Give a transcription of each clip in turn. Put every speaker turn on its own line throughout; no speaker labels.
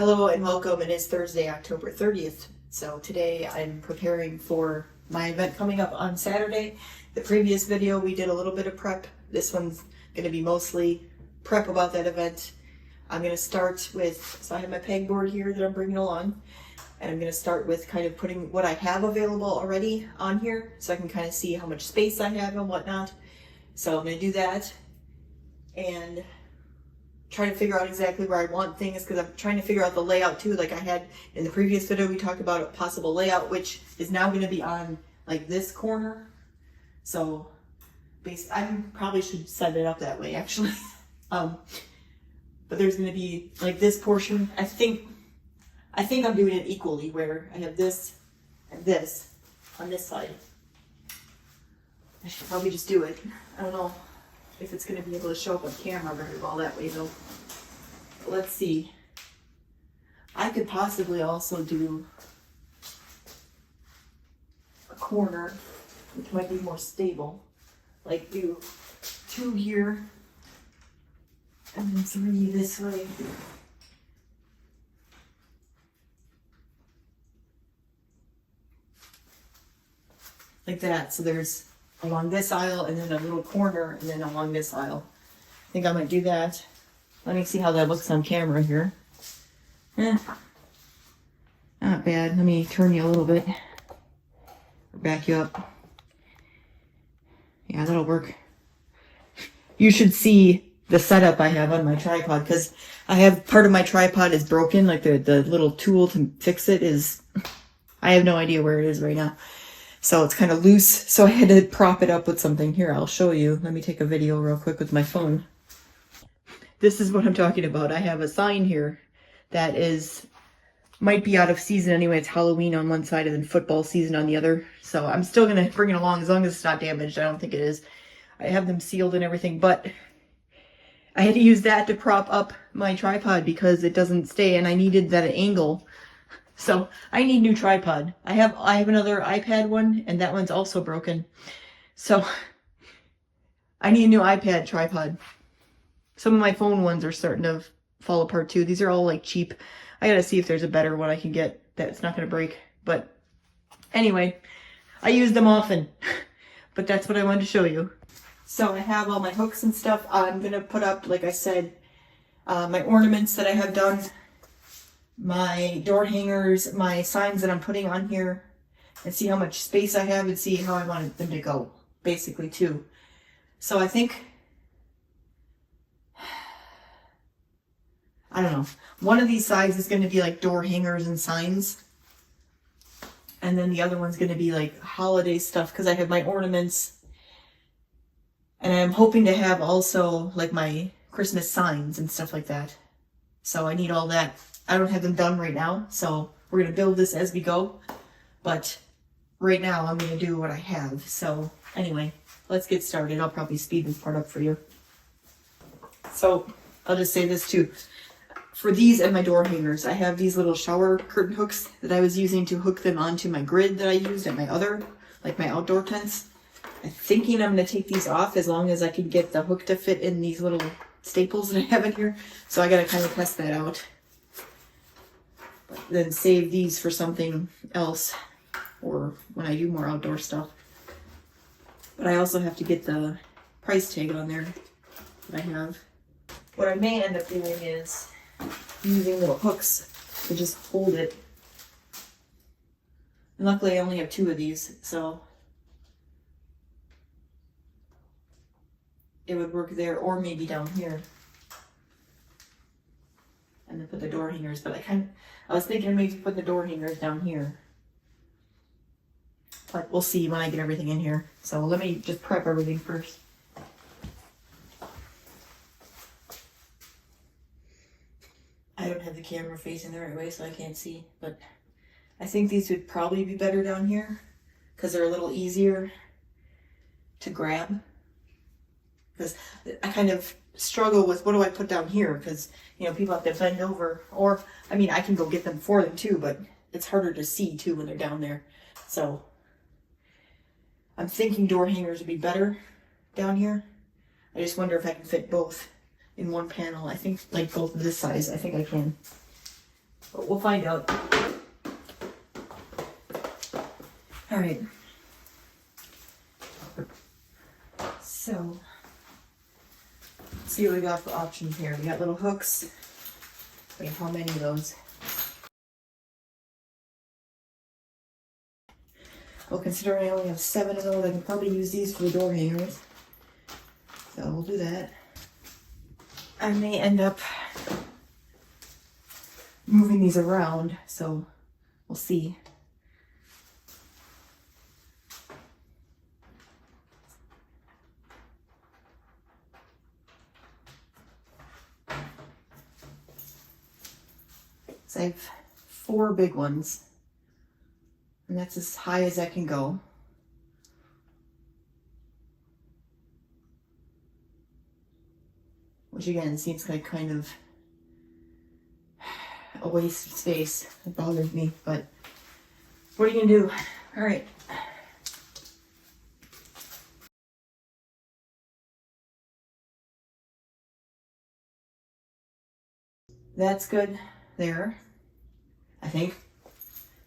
Hello and welcome. It is Thursday, October 30th. So today I'm preparing for my event coming up on Saturday. The previous video we did a little bit of prep. This one's going to be mostly prep about that event. I'm going to start with, so I have my pegboard here that I'm bringing along. And I'm going to start with kind of putting what I have available already on here so I can kind of see how much space I have and whatnot. So I'm going to do that and try to figure out exactly where I want things, because I'm trying to figure out the layout too. Like I had in the previous video, we talked about a possible layout, which is now going to be on like this corner. So I probably should set it up that way actually. But there's going to be like this portion. I think I'm doing it equally where I have this and this on this side. I should probably just do it. I don't know if it's going to be able to show up on camera very well that way though. But let's see. I could possibly also do a corner, which might be more stable. Like do 2 here and then 3 this way. Like that. So there's along this aisle and then a little corner and then along this aisle. I think I might do that. Let me see how that looks on camera here. Not bad. Let me turn you a little bit. Or back you up. Yeah, that'll work. You should see the setup I have on my tripod, because I have part of my tripod is broken. Like the little tool to fix it is, I have no idea where it is right now. So it's kind of loose, so I had to prop it up with something. Here, I'll show you. Let me take a video real quick with my phone. This is what I'm talking about. I have a sign here that might be out of season anyway. It's Halloween on one side and then football season on the other. So I'm still going to bring it along as long as it's not damaged. I don't think it is. I have them sealed and everything, but I had to use that to prop up my tripod because it doesn't stay, and I needed that angle. So I need new tripod. I have another iPad one, and that one's also broken. So I need a new iPad tripod. Some of my phone ones are starting to fall apart too. These are all like cheap. I gotta see if there's a better one I can get that's not gonna break. But anyway, I use them often. But that's what I wanted to show you. So I have all my hooks and stuff. I'm gonna put up, like I said, my ornaments that I have done, my door hangers, my signs that I'm putting on here, and see how much space I have and see how I want them to go, basically, too. So I think, I don't know, one of these sides is going to be like door hangers and signs, and then the other one's going to be like holiday stuff, because I have my ornaments, and I'm hoping to have also like my Christmas signs and stuff like that. So I need all that. I don't have them done right now, so we're going to build this as we go. But right now, I'm going to do what I have. So anyway, let's get started. I'll probably speed this part up for you. So I'll just say this too. For these and my door hangers, I have these little shower curtain hooks that I was using to hook them onto my grid that I used at my other, like my outdoor tents. I'm thinking I'm going to take these off as long as I can get the hook to fit in these little staples that I have in here. So I got to kind of test that out. Then save these for something else, or when I do more outdoor stuff. But I also have to get the price tag on there that I have. What I may end up doing is using little hooks to just hold it. And luckily I only have 2 of these, so it would work there, or maybe down here. And then put the door hangers, but I was thinking maybe put the door hangers down here. But we'll see when I get everything in here. So let me just prep everything first. I don't have the camera facing the right way, so I can't see, but I think these would probably be better down here because they're a little easier to grab. Because I kind of struggle with what do I put down here, because you know people have to bend over, or I mean I can go get them for them too, but it's harder to see too when they're down there. So I'm thinking door hangers would be better down here. I just wonder if I can fit both in one panel. I think like both of this size, I think I can. but we'll find out. All right. So, let's see what we got for options here. We got little hooks. Wait, how many of those? Well, considering I only have 7 of those, I can probably use these for the door hangers. So we'll do that. I may end up moving these around, so we'll see. So I have 4 big ones, and that's as high as I can go. Which again seems like kind of a waste of space. It bothers me, but what are you gonna do? All right. That's good there, I think.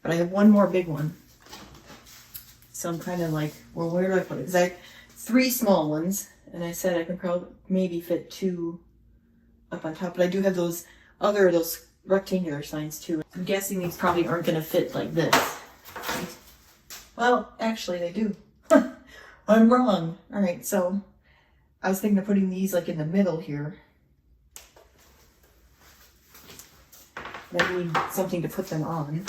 But I have 1 more big one. So I'm kind of like, well, where do I put it? Because I have 3 small ones, and I said I could probably maybe fit 2 up on top. But I do have those rectangular signs too. I'm guessing these probably aren't going to fit like this. Well, actually they do. I'm wrong. All right, so I was thinking of putting these like in the middle here. I need something to put them on.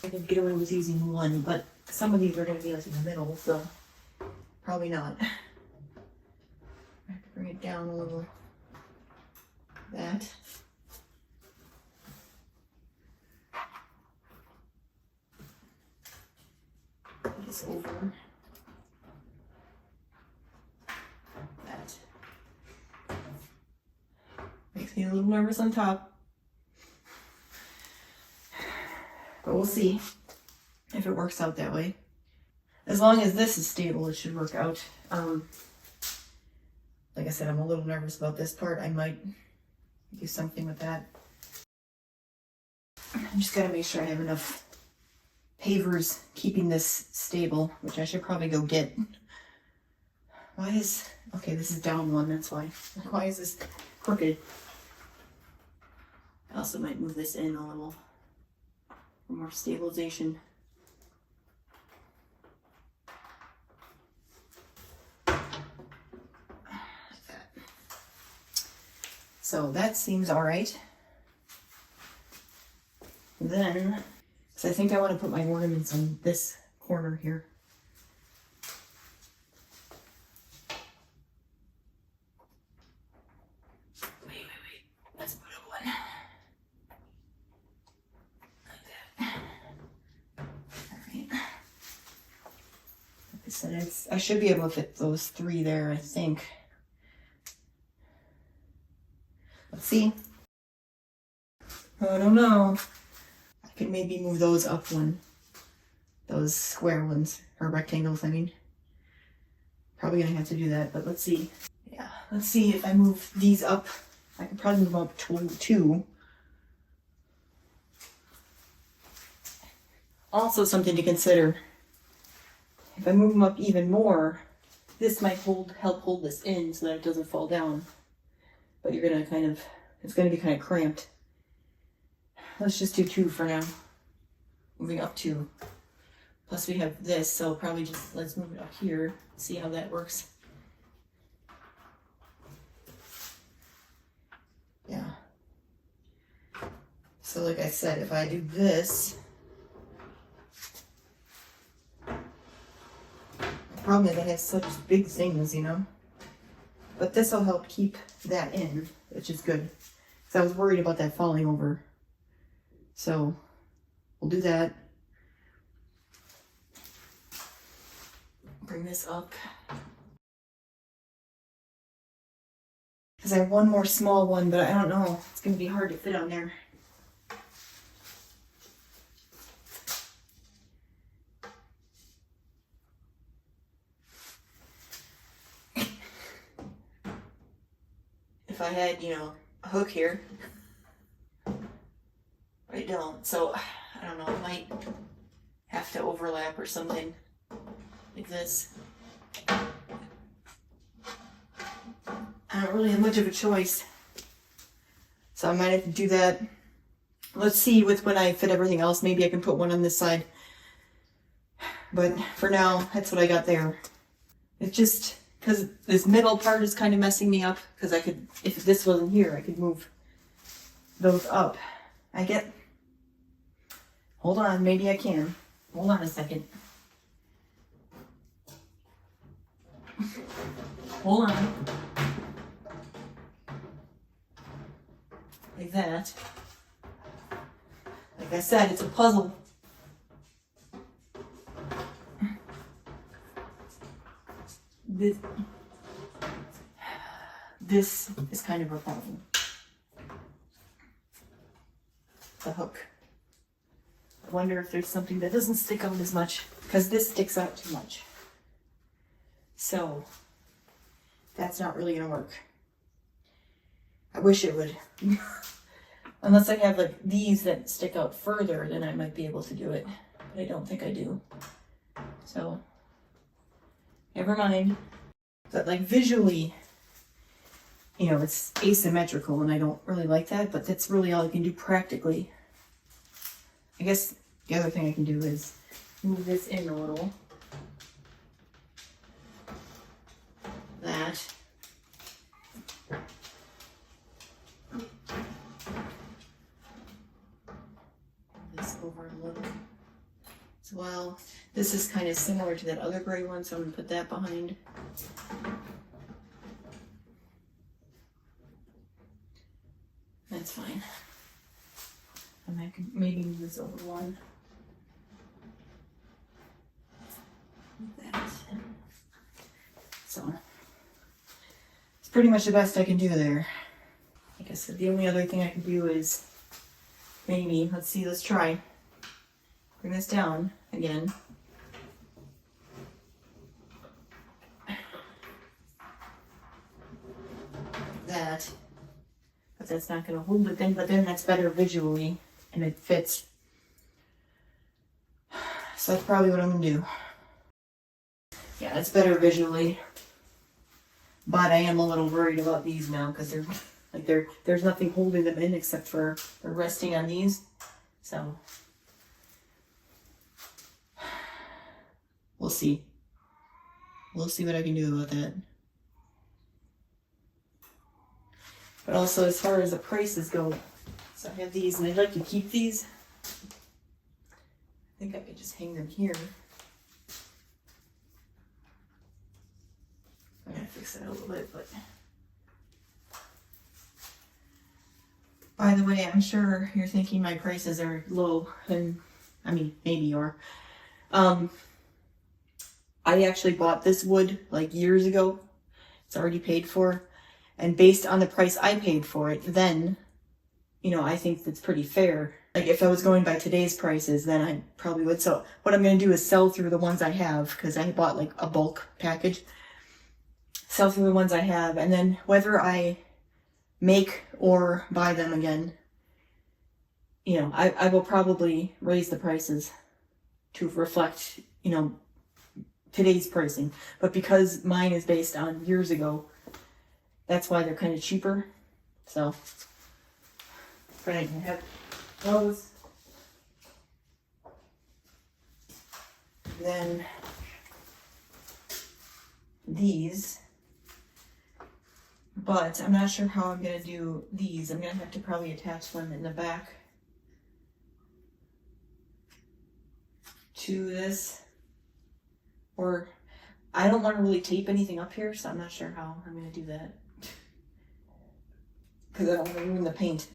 I could get away with using 1, but some of these are going to be like in the middle, so probably not. I have to bring it down a little. That. Put this over. That. Makes me a little nervous on top. But we'll see if it works out that way. As long as this is stable, it should work out. Like I said, I'm a little nervous about this part. I might do something with that. I'm just gotta make sure I have enough pavers keeping this stable, which I should probably go get. Okay, this is down 1, that's why. Why is this crooked? I also might move this in a little for more stabilization. So that seems all right. Then, because I think I want to put my ornaments on this corner here. Wait. Let's put up 1. Like that. All right. Like I said, I should be able to fit those 3 there, I think. Let's see. I don't know. I could maybe move those up 1. Those square ones, or rectangles, I mean. Probably gonna have to do that, but let's see. Yeah, let's see if I move these up. I could probably move up 2. Also something to consider. If I move them up even more, this might help hold this in so that it doesn't fall down. But you're gonna it's gonna be kind of cramped. Let's just do 2 for now. Moving up 2. Plus we have this, so probably just let's move it up here, see how that works. Yeah. So like I said, if I do this, the problem is I have such big things, you know? But this will help keep that in, which is good. Because I was worried about that falling over. So we'll do that. Bring this up. Because I have 1 more small one, but I don't know. It's going to be hard to fit on there. If I had, a hook here, right? don't. So I don't know, it might have to overlap or something like this. I don't really have much of a choice. So I might have to do that. Let's see with when I fit everything else. Maybe I can put one on this side. But for now, that's what I got there. It's just because this middle part is kind of messing me up. Because I could, if this wasn't here, I could move those up. Hold on, maybe I can. Hold on a second. Hold on. Like that. Like I said, it's a puzzle. This is kind of a problem. The hook. I wonder if there's something that doesn't stick out as much, because this sticks out too much. So, that's not really gonna work. I wish it would. Unless I have like these that stick out further, then I might be able to do it. But I don't think I do. So, never mind. But like visually, you know, it's asymmetrical and I don't really like that, but that's really all I can do practically. I guess the other thing I can do is move this in a little. That. This over a little as well. This is kind of similar to that other gray one, so I'm going to put that behind. That's fine. And I can maybe move this over one. Like that. So, it's pretty much the best I can do there. Like I said, the only other thing I can do is maybe, let's see, let's try. Bring this down again. That. But that's not going to hold it then, but then that's better visually and it fits. So that's probably what I'm going to do. Yeah, it's better visually. But I am a little worried about these now because there's nothing holding them in except for they're resting on these. So we'll see. We'll see what I can do about that. But also as far as the prices go, so I have these and I'd like to keep these. I think I could just hang them here. I'm gonna fix that a little bit, but by the way, I'm sure you're thinking my prices are low, and I mean maybe you are. I actually bought this wood like years ago. It's already paid for, and based on the price I paid for it, then you know I think that's pretty fair. Like if I was going by today's prices, then I probably would. So what I'm gonna do is sell through the ones I have because I bought like a bulk package. Sell through the ones I have, and then whether I make or buy them again, you know, I will probably raise the prices to reflect, you know, today's pricing. But because mine is based on years ago, that's why they're kind of cheaper. So, but I have those. Then these. But I'm not sure how I'm going to do these. I'm going to have to probably attach them in the back to this. Or I don't want to really tape anything up here, so I'm not sure how I'm going to do that. Because I don't want to ruin the paint.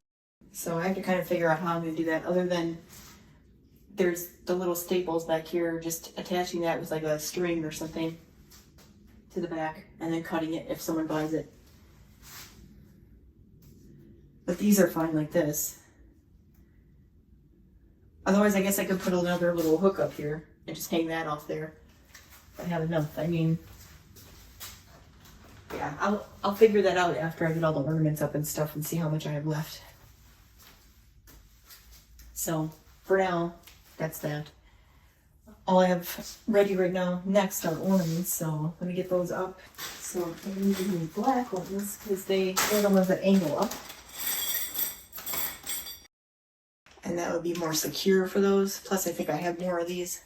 So I have to kind of figure out how I'm going to do that, other than there's the little staples back here, just attaching that with like a string or something to the back, and then cutting it if someone buys it. But these are fine like this. Otherwise, I guess I could put another little hook up here and just hang that off there. I have enough. I mean, yeah, I'll figure that out after I get all the ornaments up and stuff and see how much I have left. So for now, that's that. All I have ready right now next are ornaments, so let me get those up. So I'm using black ones because they're the ones that angle up. And that would be more secure for those. Plus I think I have more of these.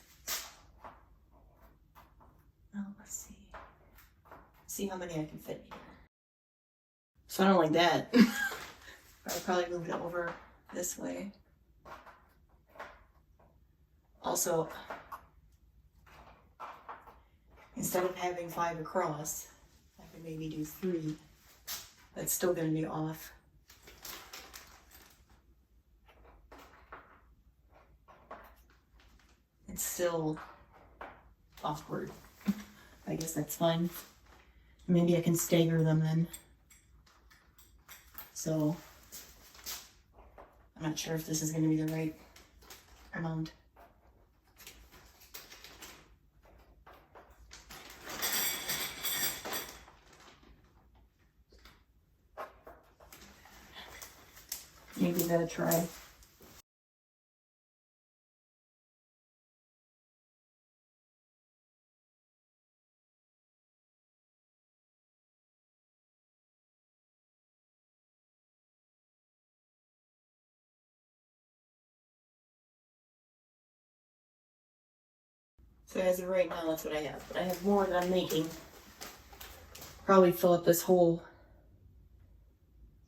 Oh, let's see. See how many I can fit here. So I don't like that. I'll probably move it over this way. Also, instead of having 5 across, I could maybe do 3. That's still going to be off. It's still awkward. I guess that's fine. Maybe I can stagger them then. So, I'm not sure if this is going to be the right amount. Maybe give that a try. So as of right now, that's what I have. But I have more that I'm making. Probably fill up this whole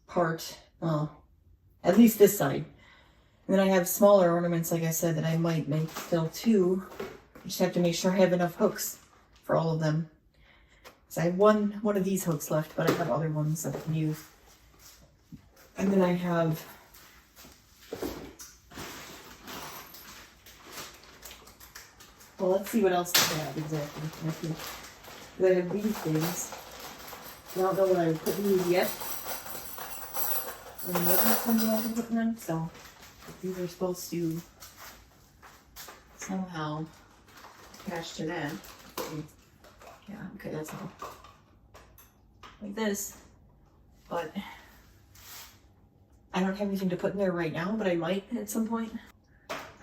part. Well, at least this side. And then I have smaller ornaments, like I said, that I might make still too. I just have to make sure I have enough hooks for all of them. So I have one of these hooks left, but I have other ones that I can use. And then I have well, let's see what else I have exactly. I have these things. I don't know what I put these yet. And the something I can put them, so these are supposed to somehow attach to that. Yeah, okay, that's all. Like this. But I don't have anything to put in there right now, but I might at some point.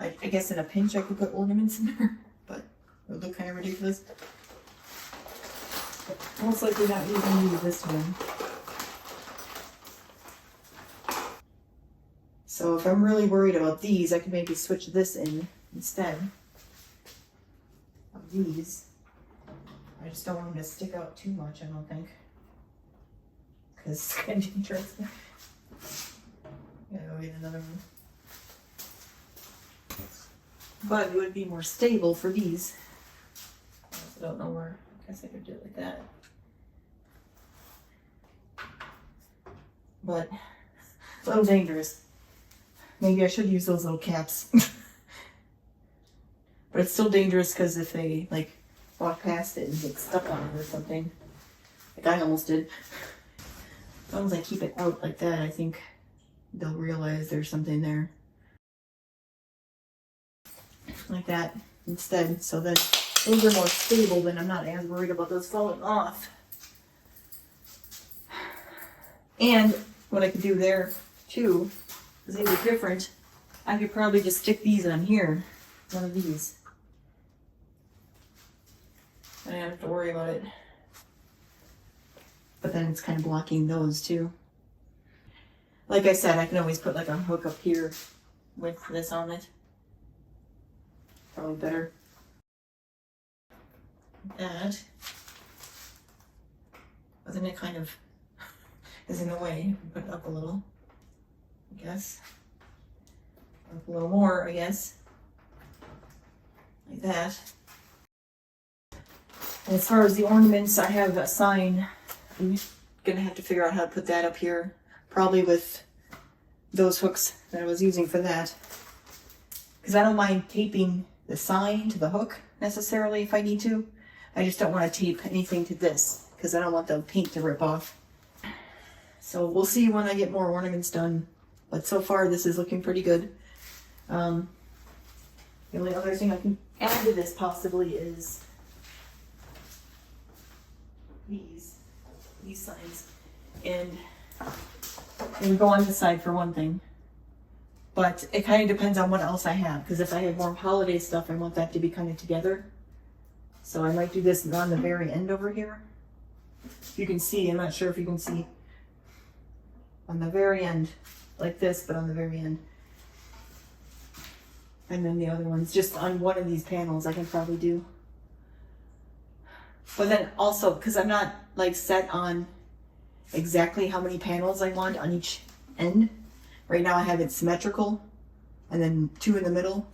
I guess in a pinch I could put ornaments in there, but it would look kind of ridiculous. But most likely not even use this one. So if I'm really worried about these, I could maybe switch this in instead of these. I just don't want them to stick out too much, I don't think. Because it's kind of interesting. Yeah, go get another one. But it would be more stable for these. I also don't know where. I guess I could do it like that. But it's a little dangerous. Maybe I should use those little caps. But it's still dangerous because if they like walk past it and get stuck on it or something, like I almost did. As long as I keep it out like that, I think they'll realize there's something there. Like that instead, so that those are more stable, then I'm not as worried about those falling off. And what I could do there too, because they were different, I could probably just stick these on here, one of these. I don't have to worry about it. But then it's kind of blocking those too. Like I said, I can always put like a hook up here with this on it. Probably better. That. But then it kind of is in the way. Put it up a little, I guess. Up a little more, I guess. Like that. And as far as the ornaments, I have a sign. I'm gonna have to figure out how to put that up here. Probably with those hooks that I was using for that. Because I don't mind taping the sign to the hook necessarily if I need to. I just don't want to tape anything to this because I don't want the paint to rip off. So we'll see when I get more ornaments done. But so far this is looking pretty good. The only other thing I can add to this possibly is these signs. And they would go on the side for one thing. But it kind of depends on what else I have, because if I have more holiday stuff, I want that to be kind of together. So I might do this on the very end over here. You can see, I'm not sure if you can see, on the very end, like this, but on the very end. And then the other ones, just on one of these panels, I can probably do. But then also, because I'm not like set on exactly how many panels I want on each end. Right now I have it symmetrical, and then 2 in the middle.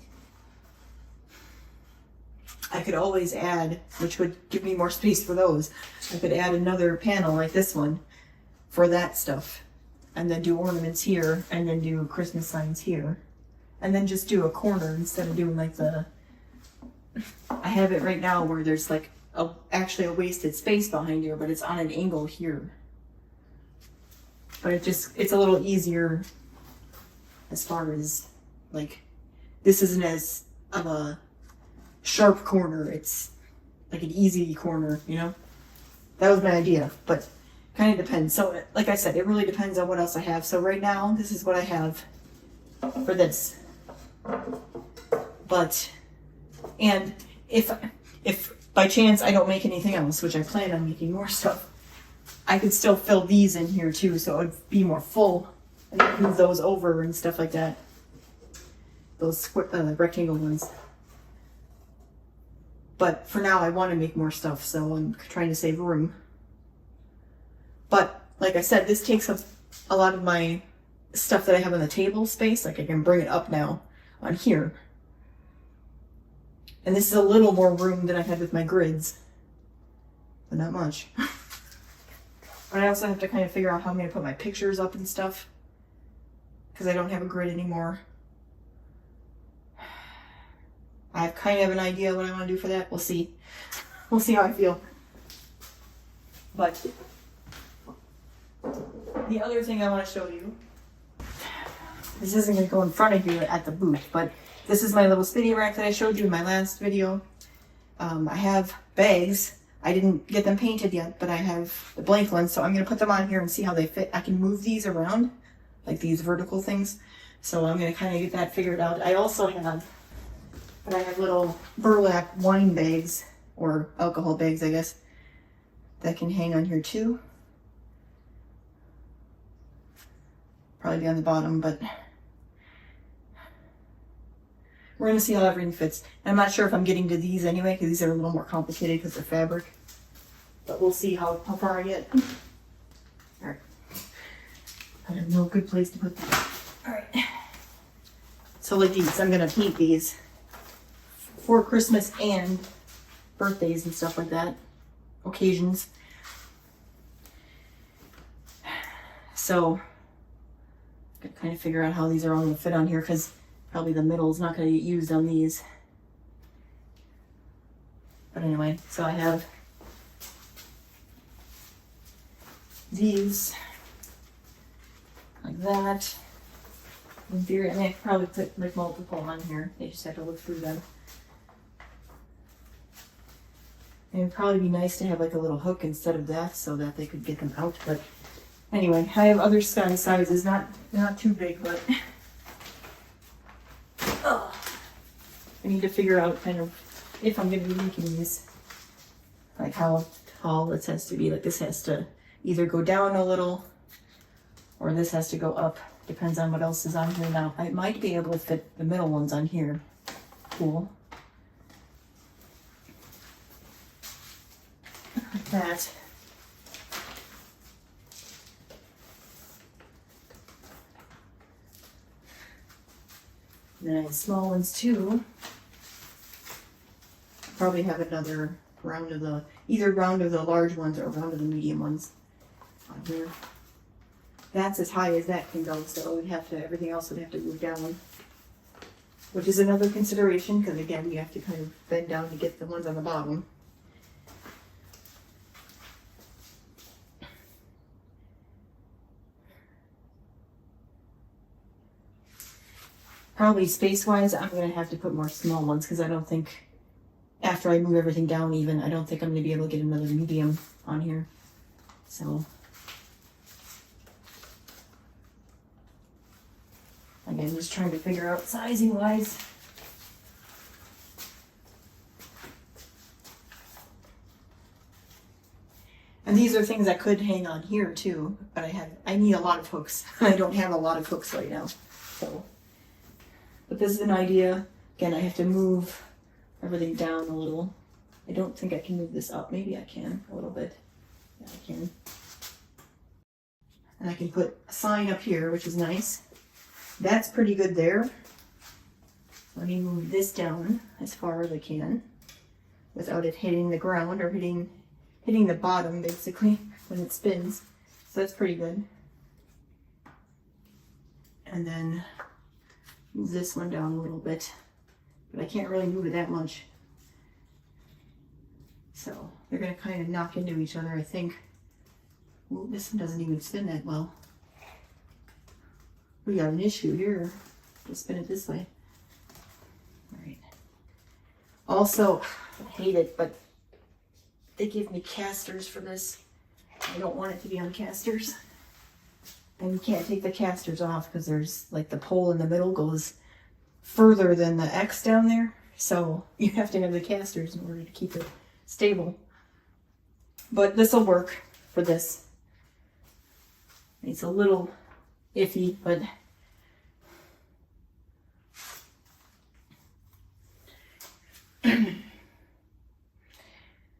I could always add, which would give me more space for those. I could add another panel like this one for that stuff, and then do ornaments here, and then do Christmas signs here, and then just do a corner instead of doing like the, I have it right now where there's like actually a wasted space behind here, but it's on an angle here. But it's a little easier as far as like, this isn't as of a sharp corner, it's like an easy corner, you know? That was my idea, but kind of depends. So like I said, it really depends on what else I have. So right now, this is what I have for this. But, and if by chance I don't make anything else, which I plan on making more stuff, I could still fill these in here too, so it would be more full, and I can move those over and stuff like that. Those rectangle ones. But for now, I want to make more stuff, so I'm trying to save room. But like I said, this takes up a lot of my stuff that I have on the table space. Like I can bring it up now on here. And this is a little more room than I had with my grids, but not much. But I also have to kind of figure out how I'm going to put my pictures up and stuff, because I don't have a grid anymore. I have kind of an idea what I want to do for that. We'll see. We'll see how I feel. But the other thing I want to show you, this isn't going to go in front of you at the booth, but this is my little spinny rack that I showed you in my last video. I have bags. I didn't get them painted yet, but I have the blank ones, so I'm going to put them on here and see how they fit. I can move these around, like these vertical things. So I'm going to kind of get that figured out. I also have, but I have little burlap wine bags, or alcohol bags, I guess, that can hang on here too. Probably be on the bottom, but we're going to see how everything fits. I'm not sure if I'm getting to these anyway, because these are a little more complicated because they're fabric. But we'll see how far I get. Alright. I have no good place to put them. Alright. So like these, I'm going to paint these for Christmas and birthdays and stuff like that. Occasions. So, I gotta kind of figure out how these are all going to fit on here, because probably the middle is not going to get used on these. But anyway, so I have these like that. In theory, I mean, I could probably put like multiple on here. I just have to look through them. And it would probably be nice to have like a little hook instead of that, so that they could get them out. But anyway, I have other sky sizes, not too big, but I need to figure out kind of if I'm going to be making these, like how tall this has to be. Like this has to either go down a little, or this has to go up. Depends on what else is on here now. I might be able to fit the middle ones on here. Cool. Like that. And then I have small ones too. Probably have another round of the, either round of the large ones or round of the medium ones on here. That's as high as that can go, so we'd have to, everything else would have to move down. Which is another consideration, because again, you have to kind of bend down to get the ones on the bottom. Probably space-wise, I'm going to have to put more small ones, because I don't think, after I move everything down even, I don't think I'm going to be able to get another medium on here. So, I I'm just trying to figure out sizing wise. And these are things that could hang on here too, but I need a lot of hooks. I don't have a lot of hooks right now. So, but this is an idea. Again, I have to move everything down a little. I don't think I can move this up. Maybe I can a little bit. Yeah, I can. And I can put a sign up here, which is nice. That's pretty good there. Let me move this down as far as I can without it hitting the ground or hitting the bottom basically when it spins. So that's pretty good. And then move this one down a little bit, but I can't really move it that much. So they're gonna kind of knock into each other, I think. Ooh, this one doesn't even spin that well. We got an issue here. Let's spin it this way. All right. Also, I hate it, but they give me casters for this. I don't want it to be on casters. And you can't take the casters off because there's like the pole in the middle goes further than the X down there. So you have to have the casters in order to keep it stable. But this will work for this. It's a little iffy, but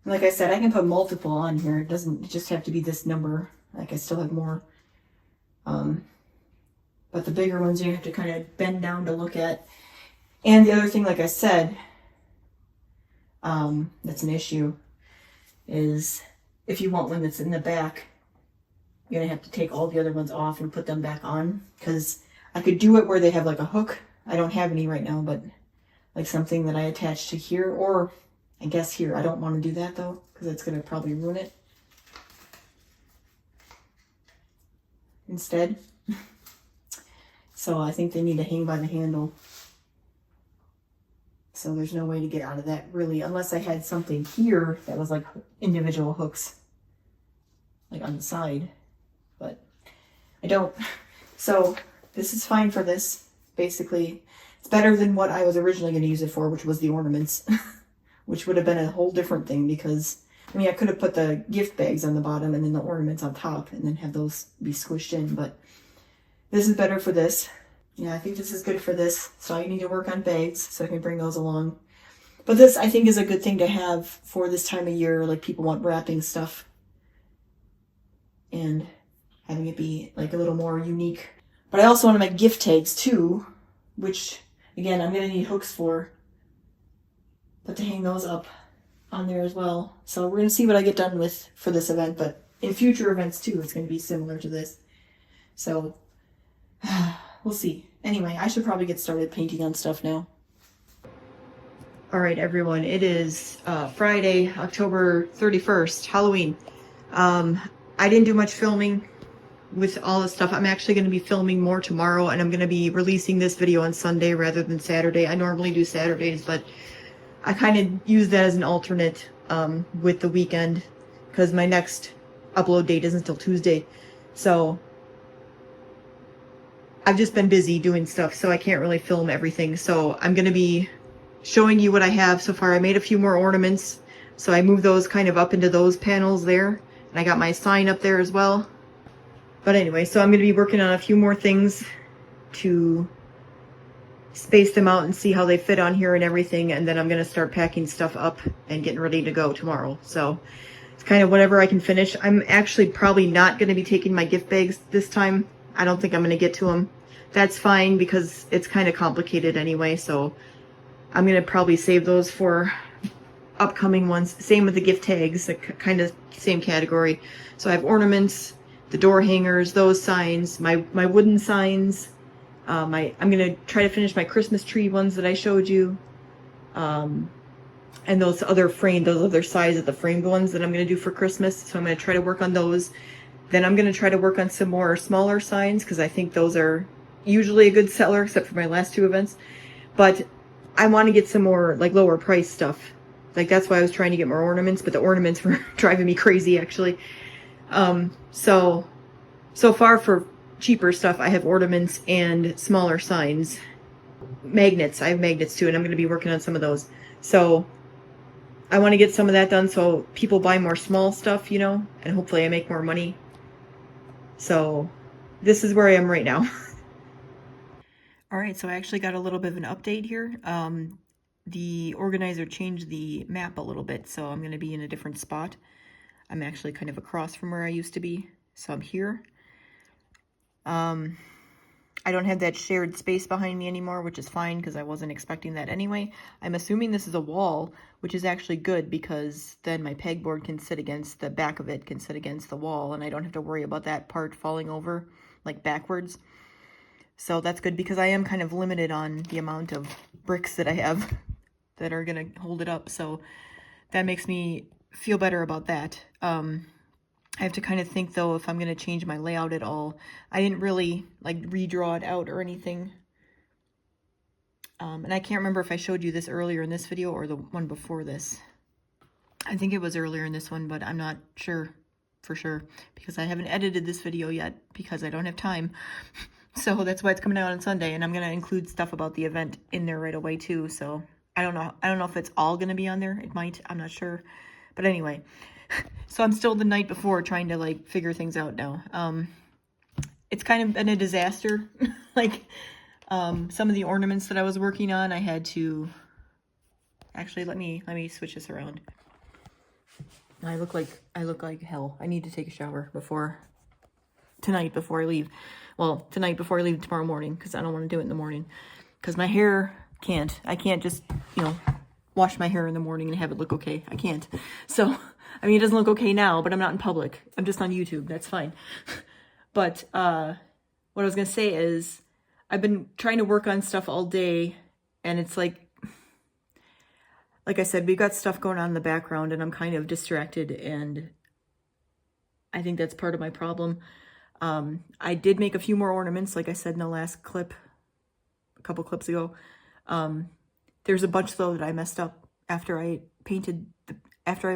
like I said, I can put multiple on here. It doesn't just have to be this number. Like I still have more. But the bigger ones you have to kind of bend down to look at. And the other thing, like I said, that's an issue, is if you want one that's in the back, you're gonna have to take all the other ones off and put them back on. Because I could do it where they have like a hook. I don't have any right now, but like something that I attach to here, or I guess here. I don't want to do that though, because it's going to probably ruin it. Instead. So I think they need to hang by the handle. So there's no way to get out of that really, unless I had something here that was like individual hooks, like on the side. But I don't. So this is fine for this. Basically, it's better than what I was originally going to use it for, which was the ornaments. Which would have been a whole different thing because, I mean, I could have put the gift bags on the bottom and then the ornaments on top and then have those be squished in, but this is better for this. Yeah, I think this is good for this. So I need to work on bags so I can bring those along. But this, I think, is a good thing to have for this time of year. Like, people want wrapping stuff and having it be like a little more unique. But I also want to make gift tags too, which, again, I'm going to need hooks for. But to hang those up on there as well. So we're going to see what I get done with for this event. But in future events too, it's going to be similar to this. So we'll see. Anyway, I should probably get started painting on stuff now. All right, everyone. It is Friday, October 31st, Halloween. I didn't do much filming with all this stuff. I'm actually going to be filming more tomorrow, and I'm going to be releasing this video on Sunday rather than Saturday. I normally do Saturdays, but I kind of use that as an alternate with the weekend because my next upload date isn't until Tuesday. So I've just been busy doing stuff, so I can't really film everything. So I'm going to be showing you what I have so far. I made a few more ornaments, so I moved those kind of up into those panels there. And I got my sign up there as well. But anyway, so I'm going to be working on a few more things to space them out and see how they fit on here and everything, and then I'm going to start packing stuff up and getting ready to go tomorrow. So it's kind of whatever I can finish. I'm actually probably not going to be taking my gift bags this time. I don't think I'm going to get to them. That's fine because it's kind of complicated anyway, so I'm going to probably save those for upcoming ones. Same with the gift tags, like kind of same category. So I have ornaments, the door hangers, those signs, my wooden signs. I'm going to try to finish my Christmas tree ones that I showed you. And those other size of the framed ones that I'm going to do for Christmas. So I'm going to try to work on those. Then I'm going to try to work on some more smaller signs because I think those are usually a good seller, except for my last two events. But I want to get some more like lower price stuff. Like that's why I was trying to get more ornaments, but the ornaments were driving me crazy actually. So far for cheaper stuff, I have ornaments and smaller signs. Magnets, I have magnets too, and I'm going to be working on some of those. So I want to get some of that done so people buy more small stuff, you know, and hopefully I make more money. So this is where I am right now. All right, so I actually got a little bit of an update here. The organizer changed the map a little bit, so I'm going to be in a different spot. I'm actually kind of across from where I used to be, so I'm here. I don't have that shared space behind me anymore, which is fine because I wasn't expecting that anyway. I'm assuming this is a wall, which is actually good because then my pegboard can sit against the back of it, can sit against the wall, and I don't have to worry about that part falling over like backwards. So that's good because I am kind of limited on the amount of bricks that I have that are going to hold it up. So that makes me feel better about that. I have to kind of think though if I'm going to change my layout at all. I didn't really like redraw it out or anything. And I can't remember if I showed you this earlier in this video or the one before this. I think it was earlier in this one, but I'm not sure for sure because I haven't edited this video yet because I don't have time. So that's why it's coming out on Sunday, and I'm going to include stuff about the event in there right away too. So I don't know if it's all going to be on there. It might, I'm not sure. But anyway, so I'm still the night before trying to like figure things out now. It's kind of been a disaster. Like some of the ornaments that I was working on, I had to actually let me switch this around. I look like hell. I need to take a shower tonight before I leave. Well, tonight before I leave tomorrow morning because I don't want to do it in the morning because my hair I can't just, you know, wash my hair in the morning and have it look okay. I can't. So, I mean, it doesn't look okay now, but I'm not in public. I'm just on YouTube. That's fine. But what I was going to say is I've been trying to work on stuff all day, and it's like I said, we've got stuff going on in the background, and I'm kind of distracted, and I think that's part of my problem. I did make a few more ornaments, like I said in the last clip, a couple clips ago. There's a bunch though that I messed up after I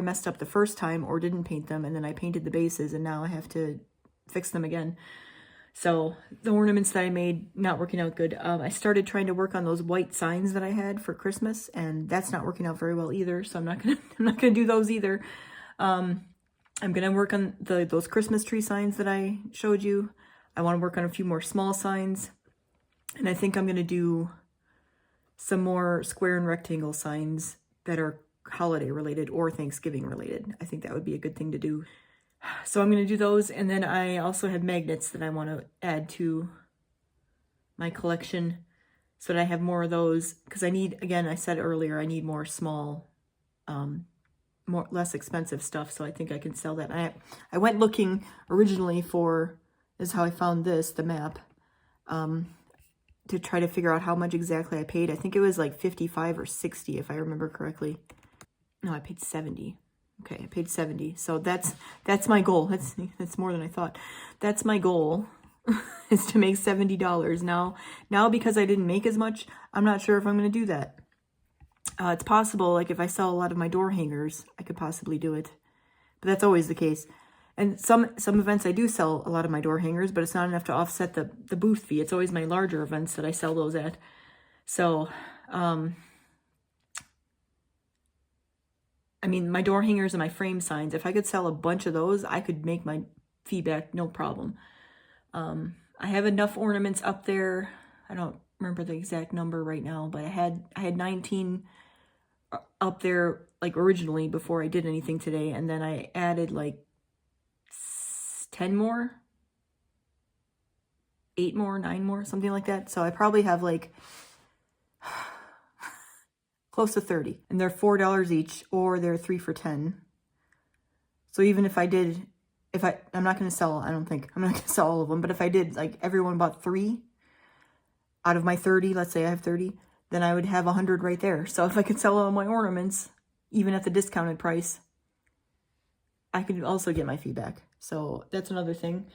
messed up the first time or didn't paint them, and then I painted the bases, and now I have to fix them again. So the ornaments that I made, not working out good. I started trying to work on those white signs that I had for Christmas, and that's not working out very well either. So I'm not gonna do those either. I'm gonna work on those Christmas tree signs that I showed you. I want to work on a few more small signs, and I think I'm gonna do some more square and rectangle signs that are holiday related or Thanksgiving related. I think that would be a good thing to do. So I'm going to do those, and then I also have magnets that I want to add to my collection so that I have more of those, because I need, again, I said earlier, I need more small, less expensive stuff, so I think I can sell that. I went looking originally for, this is how I found this, the map, to try to figure out how much exactly I paid. I think it was like 55 or 60 if I remember correctly. No, I paid 70. Okay, I paid 70. So that's my goal. That's more than I thought. That's my goal is to make $70. Now because I didn't make as much, I'm not sure if I'm going to do that. It's possible, like if I sell a lot of my door hangers, I could possibly do it. But that's always the case. And some events I do sell a lot of my door hangers, but it's not enough to offset the booth fee. It's always my larger events that I sell those at. So, I mean, my door hangers and my frame signs, if I could sell a bunch of those, I could make my fee back, no problem. I have enough ornaments up there. I don't remember the exact number right now, but I had 19 up there, like originally before I did anything today. And then I added like 10 more, 8 more, 9 more, something like that. So I probably have like close to 30, and they're $4 each, or they're 3 for $10. So even if I'm not going to sell, I'm not going to sell all of them, but if I did, like everyone bought 3 out of my 30, let's say I have 30, then I would have 100 right there. So if I could sell all my ornaments, even at the discounted price, I could also get my fee back. So that's another thing.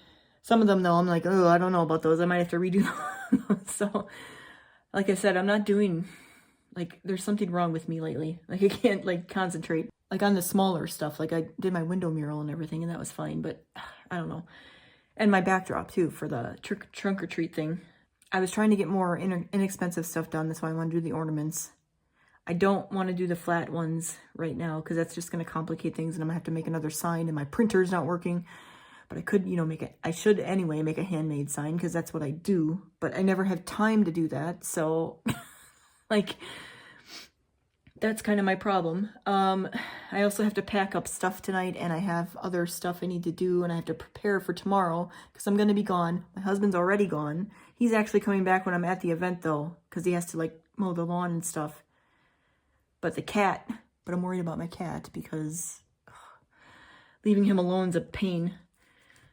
Some of them though, I'm like, oh, I don't know about those. I might have to redo them. So like I said, I'm not doing, like, there's something wrong with me lately. Like, I can't, like, concentrate. Like, on the smaller stuff. Like, I did my window mural and everything, and that was fine. But, I don't know. And my backdrop too for the trunk or treat thing. I was trying to get more inexpensive stuff done. That's why I want to do the ornaments. I don't want to do the flat ones right now because that's just going to complicate things and I'm going to have to make another sign and my printer's not working. But I could, you know, I should anyway make a handmade sign because that's what I do. But I never have time to do that. So, like, that's kind of my problem. I also have to pack up stuff tonight and I have other stuff I need to do and I have to prepare for tomorrow because I'm going to be gone. My husband's already gone. He's actually coming back when I'm at the event though because he has to like mow the lawn and stuff. But I'm worried about my cat because leaving him alone is a pain.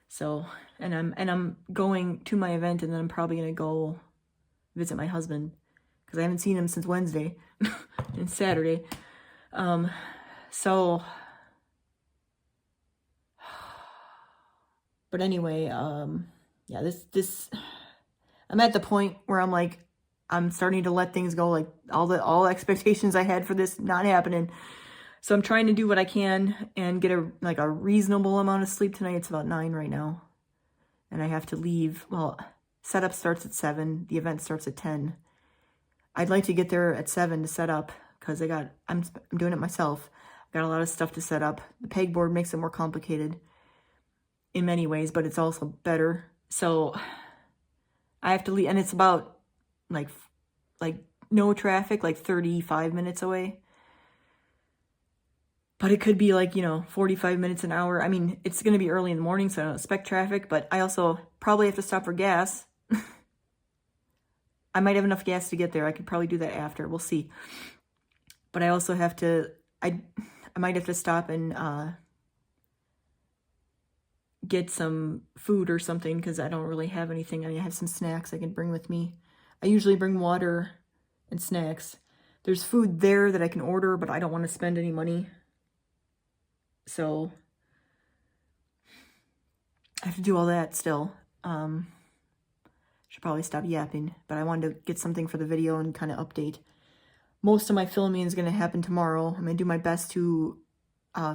So, and I'm going to my event and then I'm probably going to go visit my husband because I haven't seen him since Wednesday and Saturday. But anyway, yeah, I'm at the point where I'm like, I'm starting to let things go, like all expectations I had for this not happening. So I'm trying to do what I can and get a reasonable amount of sleep tonight. It's about 9 right now. And I have to leave. Well, setup starts at 7. The event starts at 10. I'd like to get there at 7 to set up because I'm doing it myself. I got a lot of stuff to set up. The pegboard makes it more complicated in many ways, but it's also better. So I have to leave, and it's about like no traffic, like 35 minutes away. But it could be like, 45 minutes, an hour. I mean, it's going to be early in the morning, so I don't expect traffic, but I also probably have to stop for gas. I might have enough gas to get there. I could probably do that after. We'll see. But I also have to, I might have to stop and get some food or something because I don't really have anything. I have some snacks I can bring with me. I usually bring water and snacks. There's food there that I can order, but I don't want to spend any money. So I have to do all that still. Should probably stop yapping, but I wanted to get something for the video and kind of update. Most of my filming is going to happen tomorrow. I'm going to do my best to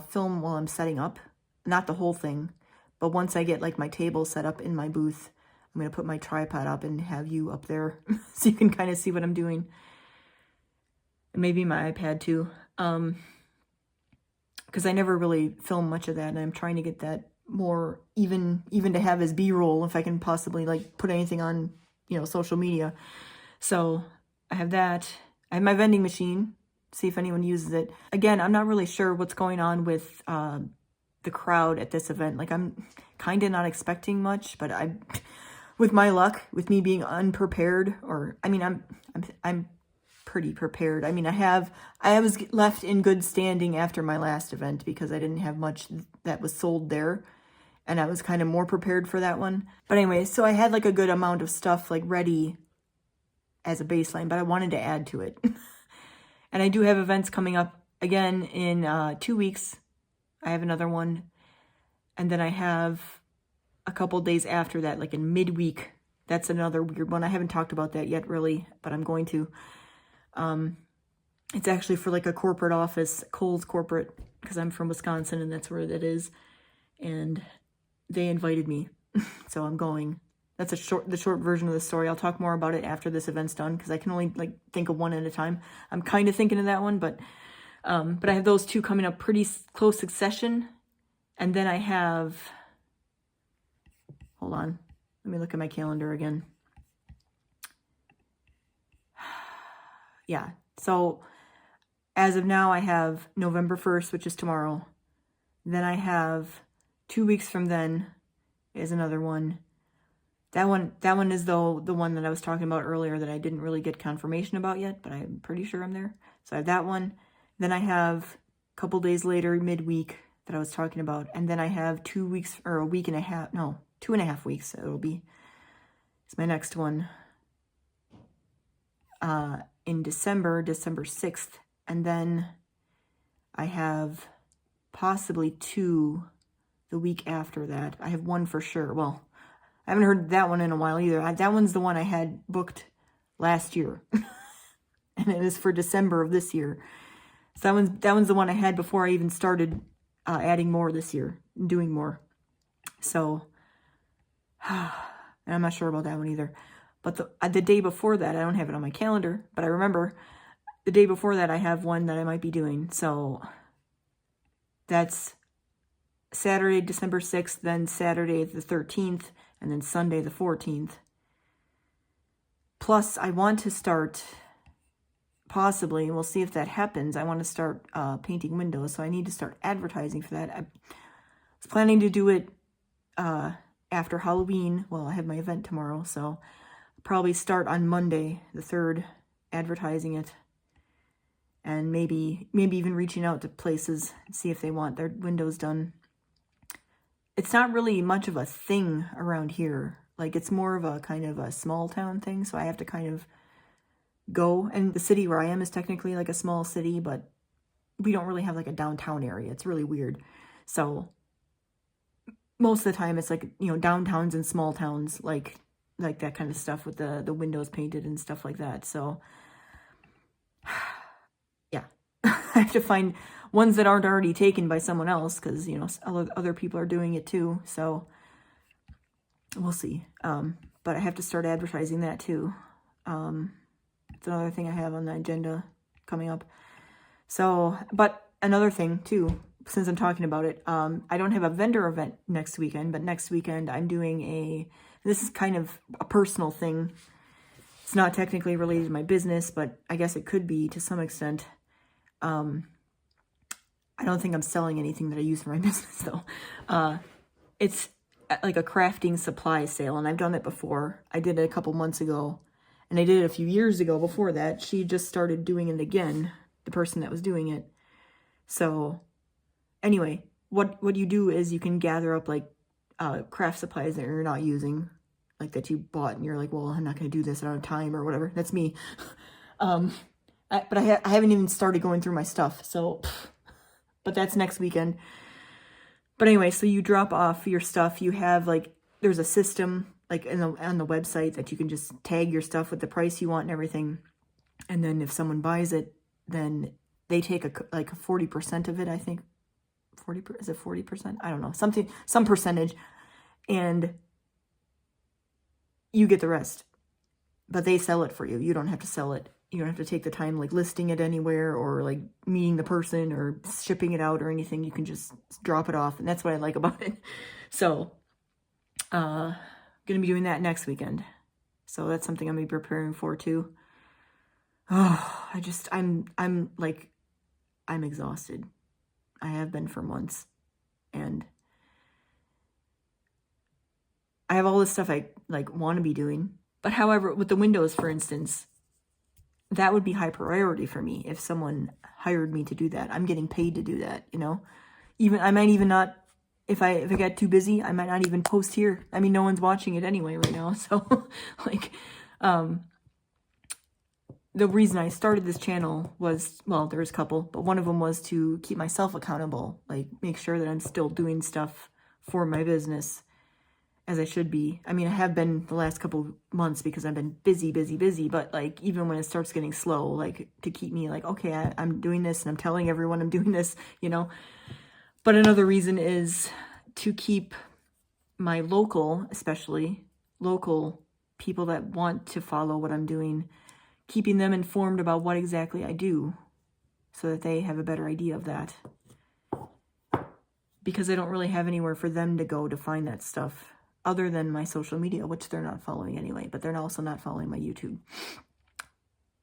film while I'm setting up. Not the whole thing, but once I get like my table set up in my booth, I'm going to put my tripod up and have you up there so you can kind of see what I'm doing. And maybe my iPad too. Because I never really film much of that, and I'm trying to get that more even to have as B-roll if I can possibly like put anything on, social media. So I have that. I have my vending machine, see if anyone uses it. Again, I'm not really sure what's going on with the crowd at this event. Like I'm kind of not expecting much, but with my luck, with me being unprepared, I'm pretty prepared. I mean, I was left in good standing after my last event because I didn't have much that was sold there. And I was kind of more prepared for that one. But anyway, so I had like a good amount of stuff like ready as a baseline, but I wanted to add to it. And I do have events coming up again in 2 weeks. I have another one. And then I have a couple days after that, like in midweek. That's another weird one. I haven't talked about that yet really, but I'm going to. It's actually for like a corporate office, Kohl's corporate, because I'm from Wisconsin and that's where that is. And they invited me, so I'm going. That's the short version of the story. I'll talk more about it after this event's done because I can only like think of one at a time. I'm kind of thinking of that one, but I have those two coming up pretty close succession. And then I have, hold on, let me look at my calendar again. Yeah, so as of now, I have November 1st, which is tomorrow. Then I have 2 weeks from then is another one. That one is though the one that I was talking about earlier that I didn't really get confirmation about yet, but I'm pretty sure I'm there. So I have that one. Then I have a couple days later, midweek, that I was talking about. And then I have 2 weeks or a week and a half, no, 2.5 weeks. It's my next one. In December 6th. And then I have possibly 2 the week after that. I have 1 for sure. Well, I haven't heard that one in a while either. That one's the one I had booked last year. And it is for December of this year. So that one's the one I had before I even started adding more this year, doing more. So And I'm not sure about that one either. But the day before that, I don't have it on my calendar, but I remember the day before that I have one that I might be doing. So that's Saturday, December 6th, then Saturday the 13th, and then Sunday the 14th. Plus, I want to start, possibly, and we'll see if that happens, I want to start painting windows, so I need to start advertising for that. I was planning to do it after Halloween. Well, I have my event tomorrow, so I'll probably start on Monday, the 3rd, advertising it. And maybe even reaching out to places and see if they want their windows done. It's not really much of a thing around here. Like, it's more of a kind of a small town thing, so I have to kind of go. And the city where I am is technically like a small city, but we don't really have like a downtown area. It's really weird. So most of the time it's like, you know, downtowns and small towns, like that kind of stuff with the windows painted and stuff like that. So yeah, I have to find ones that aren't already taken by someone else, because, you know, other people are doing it too. So we'll see. But I have to start advertising that too. It's another thing I have on the agenda coming up. So, but another thing too, since I'm talking about it, I don't have a vendor event next weekend, but next weekend I'm doing this is kind of a personal thing. It's not technically related to my business, but I guess it could be to some extent. I don't think I'm selling anything that I use for my business though. It's like a crafting supply sale, and I've done it before. I did it a couple months ago, and I did it a few years ago before that. She just started doing it again, the person that was doing it. So anyway, what you do is you can gather up like craft supplies that you're not using, like that you bought, and you're like, well, I'm not going to do this, I don't have time or whatever. That's me. But I haven't even started going through my stuff, so, but that's next weekend. But anyway, so you drop off your stuff. You have like, there's a system like on the website that you can just tag your stuff with the price you want and everything. And then if someone buys it, then they take like 40% of it, I think. 40%, is it 40%? I don't know, some percentage. And you get the rest. But they sell it for you. You don't have to sell it. You don't have to take the time like listing it anywhere or like meeting the person or shipping it out or anything. You can just drop it off, and that's what I like about it. So gonna be doing that next weekend. So that's something I'm gonna be preparing for too. Oh, I'm exhausted. I have been for months, and I have all this stuff I like want to be doing. But however, with the windows, for instance, that would be high priority for me if someone hired me to do that. I'm getting paid to do that, you know? I might even not, if I get too busy, I might not even post here. I mean, no one's watching it anyway right now. So like, the reason I started this channel was, well, there's a couple, but one of them was to keep myself accountable, like make sure that I'm still doing stuff for my business as I should be. I mean, I have been the last couple months because I've been busy, but like, even when it starts getting slow, like to keep me like, okay, I'm doing this and I'm telling everyone I'm doing this, you know. But another reason is to keep my especially local people that want to follow what I'm doing, keeping them informed about what exactly I do so that they have a better idea of that. Because I don't really have anywhere for them to go to find that stuff other than my social media, which they're not following anyway, but they're also not following my YouTube.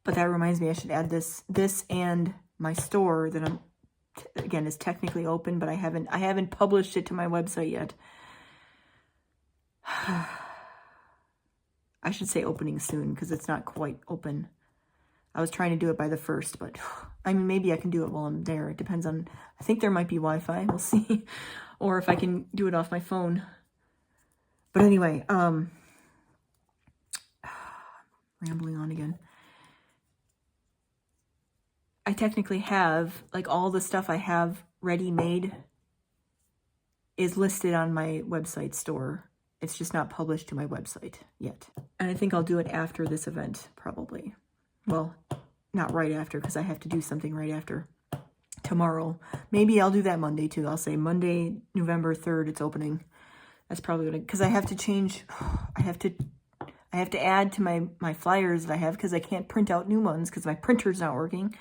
But that reminds me, I should add this and my store that again, is technically open, but I haven't published it to my website yet. I should say opening soon, because it's not quite open. I was trying to do it by the 1st, but I mean, maybe I can do it while I'm there. It depends on, I think there might be Wi-Fi, we'll see. Or if I can do it off my phone. But anyway, rambling on again. I technically have, like, all the stuff I have ready-made is listed on my website store. It's just not published to my website yet. And I think I'll do it after this event, probably. Well, not right after, because I have to do something right after tomorrow. Maybe I'll do that Monday, too. I'll say Monday, November 3rd, it's opening. That's probably gonna, because I have to change, I have to add to my flyers that I have, because I can't print out new ones because my printer's not working.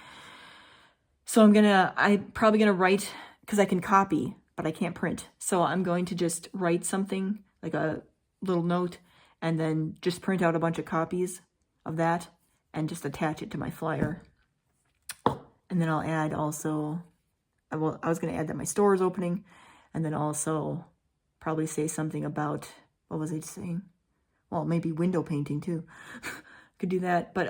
So I'm probably gonna write, because I can copy, but I can't print. So I'm going to just write something, like a little note, and then just print out a bunch of copies of that and just attach it to my flyer. And then I'll add also, I was gonna add that my store is opening, and then also probably say something about, what was I saying? Well, maybe window painting too. Could do that, but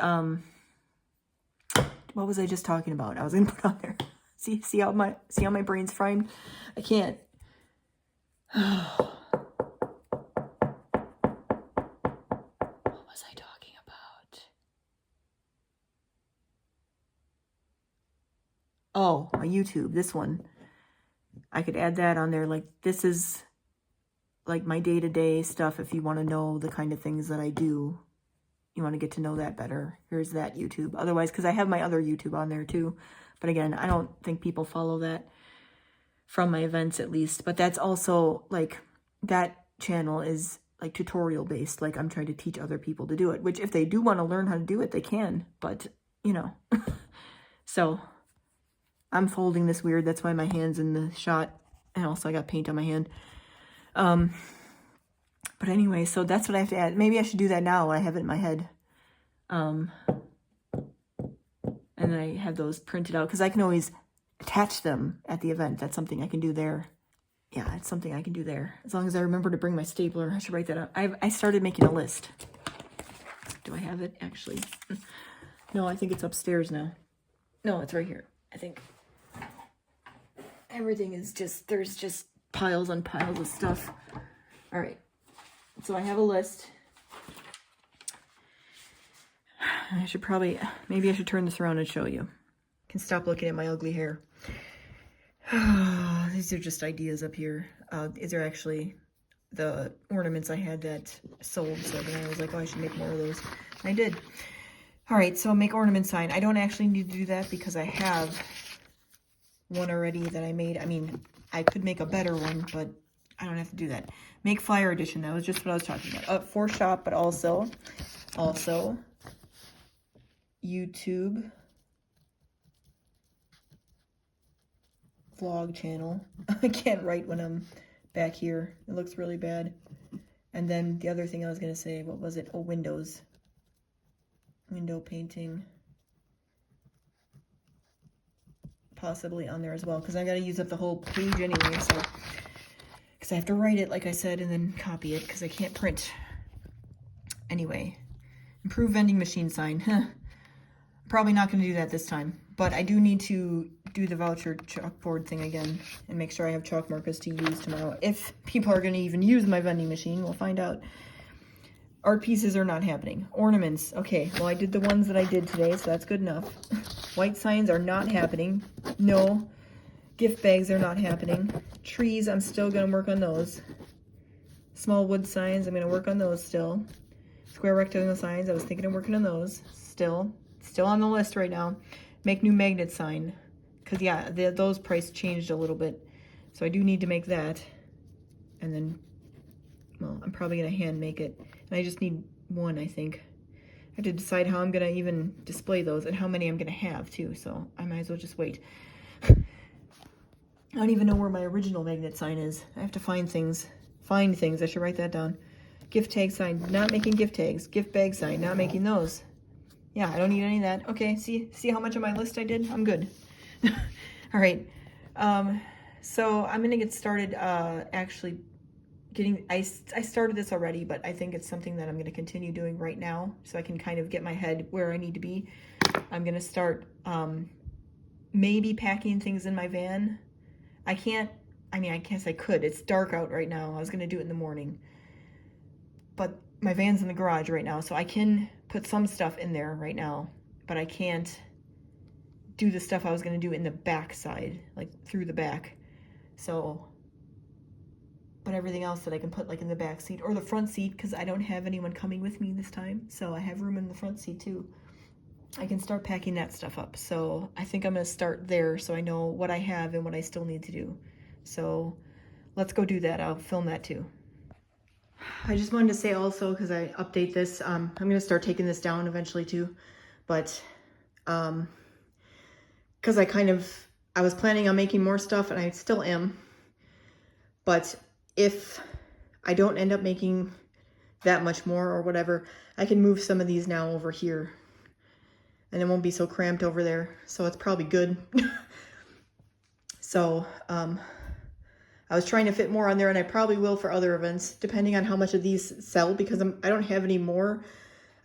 what was I just talking about? I was gonna put on there. See how my brain's framed? I can't. What was I talking about? Oh, my YouTube, this one. I could add that on there. Like, this is like my day-to-day stuff. If you want to know the kind of things that I do, you want to get to know that better, here's that YouTube. Otherwise, because I have my other YouTube on there too. But again, I don't think people follow that from my events, at least. But that's also, like, that channel is like tutorial based. Like, I'm trying to teach other people to do it, which if they do want to learn how to do it, they can. But, you know. So, I'm folding this weird. That's why my hand's in the shot. And also I got paint on my hand. But anyway, so that's what I have to add. Maybe I should do that now when I have it in my head. And I have those printed out, because I can always attach them at the event. That's something I can do there. Yeah, it's something I can do there. As long as I remember to bring my stapler. I should write that up. I started making a list. Do I have it, actually? No, I think it's upstairs now. No, it's right here, I think. Everything is just, there's just piles and piles of stuff. All right. So I have a list. I should probably, maybe I should turn this around and show you. I can stop looking at my ugly hair. These are just ideas up here. These are actually the ornaments I had that sold. So then I was like, oh, I should make more of those. And I did. All right, so make ornament sign. I don't actually need to do that because I have one already that I made. I mean, I could make a better one, but I don't have to do that. Make flyer edition. That was just what I was talking about. For shop, but also YouTube vlog channel. I can't write when I'm back here. It looks really bad. And then the other thing I was going to say, what was it? Oh, windows. Window painting. Possibly on there as well, because I got to use up the whole page anyway, so because I have to write it, like I said, and then copy it, because I can't print. Anyway, improve vending machine sign. Probably not going to do that this time, but I do need to do the voucher chalkboard thing again and make sure I have chalk markers to use tomorrow. If people are going to even use my vending machine, we'll find out. Art pieces are not happening. Ornaments. Okay, well, I did the ones that I did today, so that's good enough. White signs are not happening. No. Gift bags are not happening. Trees, I'm still going to work on those. Small wood signs, I'm going to work on those still. Square rectangle signs, I was thinking of working on those. Still on the list right now. Make new magnet sign. Because, yeah, those price changed a little bit. So I do need to make that. And then, well, I'm probably going to hand make it. And I just need one, I think. I have to decide how I'm going to even display those and how many I'm going to have, too. So I might as well just wait. I don't even know where my original magnet sign is. I have to find things. I should write that down. Gift tag sign. Not making gift tags. Gift bag sign. Not making those. Yeah, I don't need any of that. Okay, see how much of my list I did? I'm good. All right. So I'm going to get started actually getting, I started this already, but I think it's something that I'm going to continue doing right now so I can kind of get my head where I need to be. I'm going to start maybe packing things in my van. I guess I could. It's dark out right now. I was going to do it in the morning. But my van's in the garage right now, so I can put some stuff in there right now, but I can't do the stuff I was going to do in the back side, like through the back. So, but everything else that I can put like in the back seat or the front seat, because I don't have anyone coming with me this time, so I have room in the front seat too. I can start packing that stuff up. So I think I'm going to start there so I know what I have and what I still need to do. So let's go do that. I'll film that too. I just wanted to say also, because I update this, I'm going to start taking this down eventually too, but because I was planning on making more stuff, and I still am, but if I don't end up making that much more or whatever, I can move some of these now over here, and it won't be so cramped over there, so it's probably good. So I was trying to fit more on there, and I probably will for other events, depending on how much of these sell, because I don't have any more.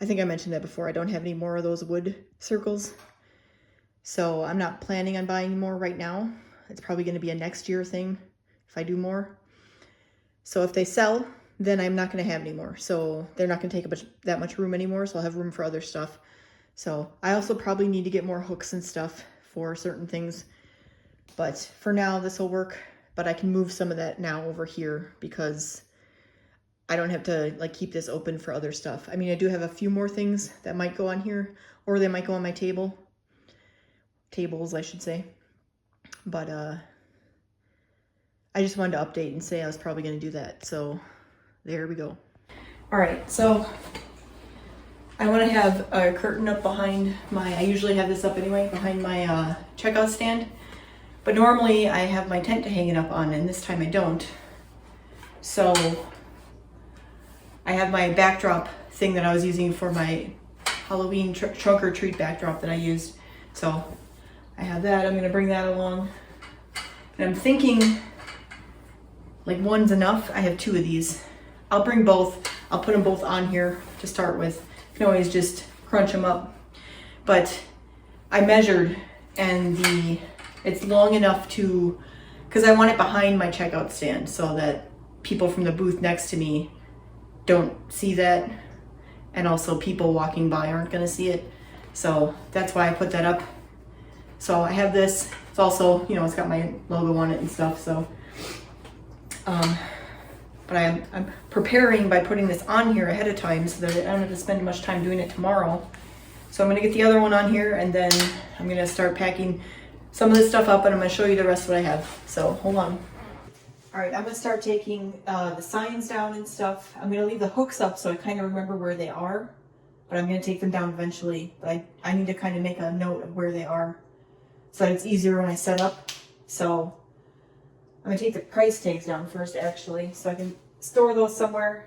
I think I mentioned that before. I don't have any more of those wood circles. So I'm not planning on buying more right now. It's probably going to be a next year thing if I do more. So if they sell, then I'm not going to have any more. So they're not going to take that much room anymore, so I'll have room for other stuff. So I also probably need to get more hooks and stuff for certain things. But for now, this will work. But I can move some of that now over here because I don't have to like keep this open for other stuff. I mean, I do have a few more things that might go on here, or they might go on my tables, I should say. But I just wanted to update and say I was probably going to do that. So there we go. All right, so I want to have a curtain up behind I usually have this up anyway, behind my checkout stand. But normally I have my tent to hang it up on, and this time I don't. So I have my backdrop thing that I was using for my Halloween trunk or treat backdrop that I used. So I have that. I'm gonna bring that along. And I'm thinking like one's enough. I have 2 of these. I'll bring both. I'll put them both on here to start with. You can always just crunch them up. But I measured, and it's long enough because I want it behind my checkout stand so that people from the booth next to me don't see that, and also people walking by aren't going to see it. So that's why I put that up. So I have this. It's also, it's got my logo on it and stuff. So, but I'm preparing by putting this on here ahead of time so that I don't have to spend much time doing it tomorrow. So I'm going to get the other one on here, and then I'm going to start packing some of this stuff up, and I'm going to show you the rest of what I have. So hold on. All right, I'm going to start taking the signs down and stuff. I'm going to leave the hooks up so I kind of remember where they are, but I'm going to take them down eventually. But I need to kind of make a note of where they are so that it's easier when I set up. So I'm going to take the price tags down first, actually, so I can store those somewhere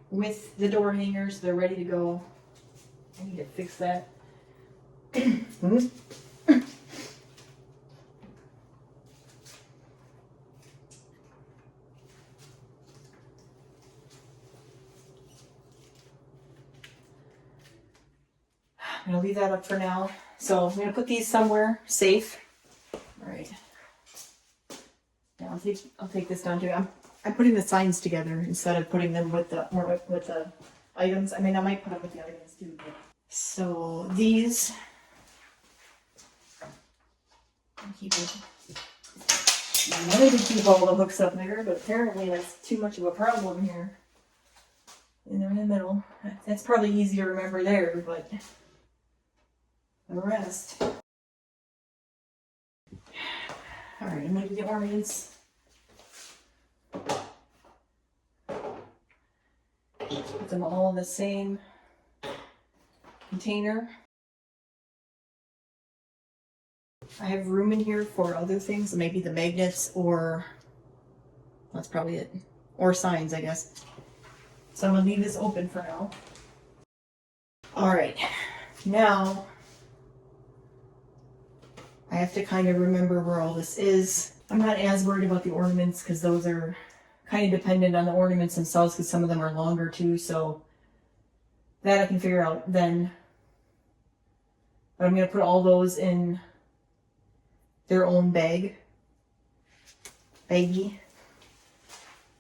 with the door hangers. They're ready to go. I need to fix that. I'm going to leave that up for now. So I'm going to put these somewhere safe. All right. Yeah, I'll take this down too. I'm putting the signs together instead of putting them with the items. I mean, I might put them with the items too. But. So these. I wanted to keep all the hooks up there, but apparently that's too much of a problem here. And they're in the middle. That's probably easy to remember there, but the rest. All right, I'm going to do the ornaments. Put them all in the same container. I have room in here for other things, maybe the magnets, or that's probably it, or signs, I guess. So I'm going to leave this open for now. All right, now I have to kind of remember where all this is. I'm not as worried about the ornaments because those are kind of dependent on the ornaments themselves, because some of them are longer too, so that I can figure out then. But I'm going to put all those in their own baggie.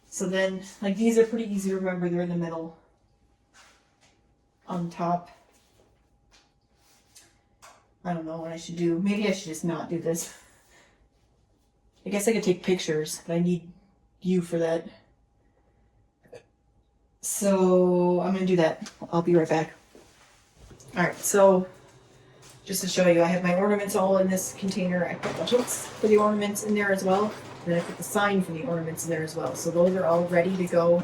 So then, like, these are pretty easy to remember. They're in the middle on top. I don't know what I should do. Maybe I should just not do this. I guess I could take pictures, but I need you for that. So I'm going to do that. I'll be right back. All right, so just to show you, I have my ornaments all in this container. I put the hooks for the ornaments in there as well. And then I put the sign for the ornaments in there as well. So those are all ready to go.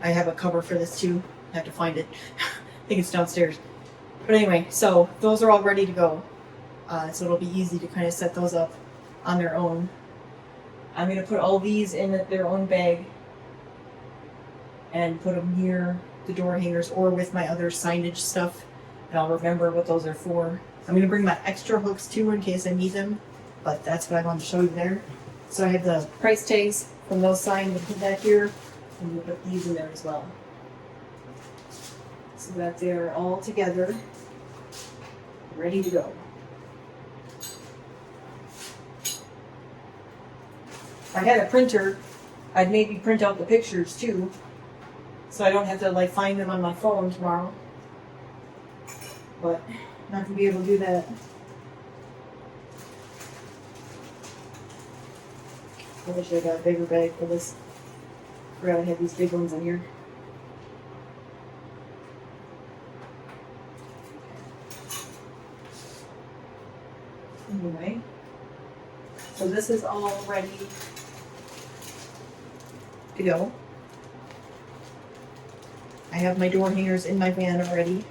I have a cover for this too. I have to find it. I think it's downstairs. But anyway, so those are all ready to go. So it'll be easy to kind of set those up on their own. I'm going to put all these in their own bag and put them near the door hangers or with my other signage stuff. And I'll remember what those are for. I'm going to bring my extra hooks too in case I need them. But that's what I wanted to show you there. So I have the price tags from those signs. We'll put that here. And we'll put these in there as well. So that they're all together, ready to go. If I had a printer, I'd maybe print out the pictures too, so I don't have to like find them on my phone tomorrow. But I'm not gonna be able to do that. I wish I got a bigger bag for this. Forgot I had these big ones in here. Anyway, so this is all ready to go. I have my door hangers in my van already.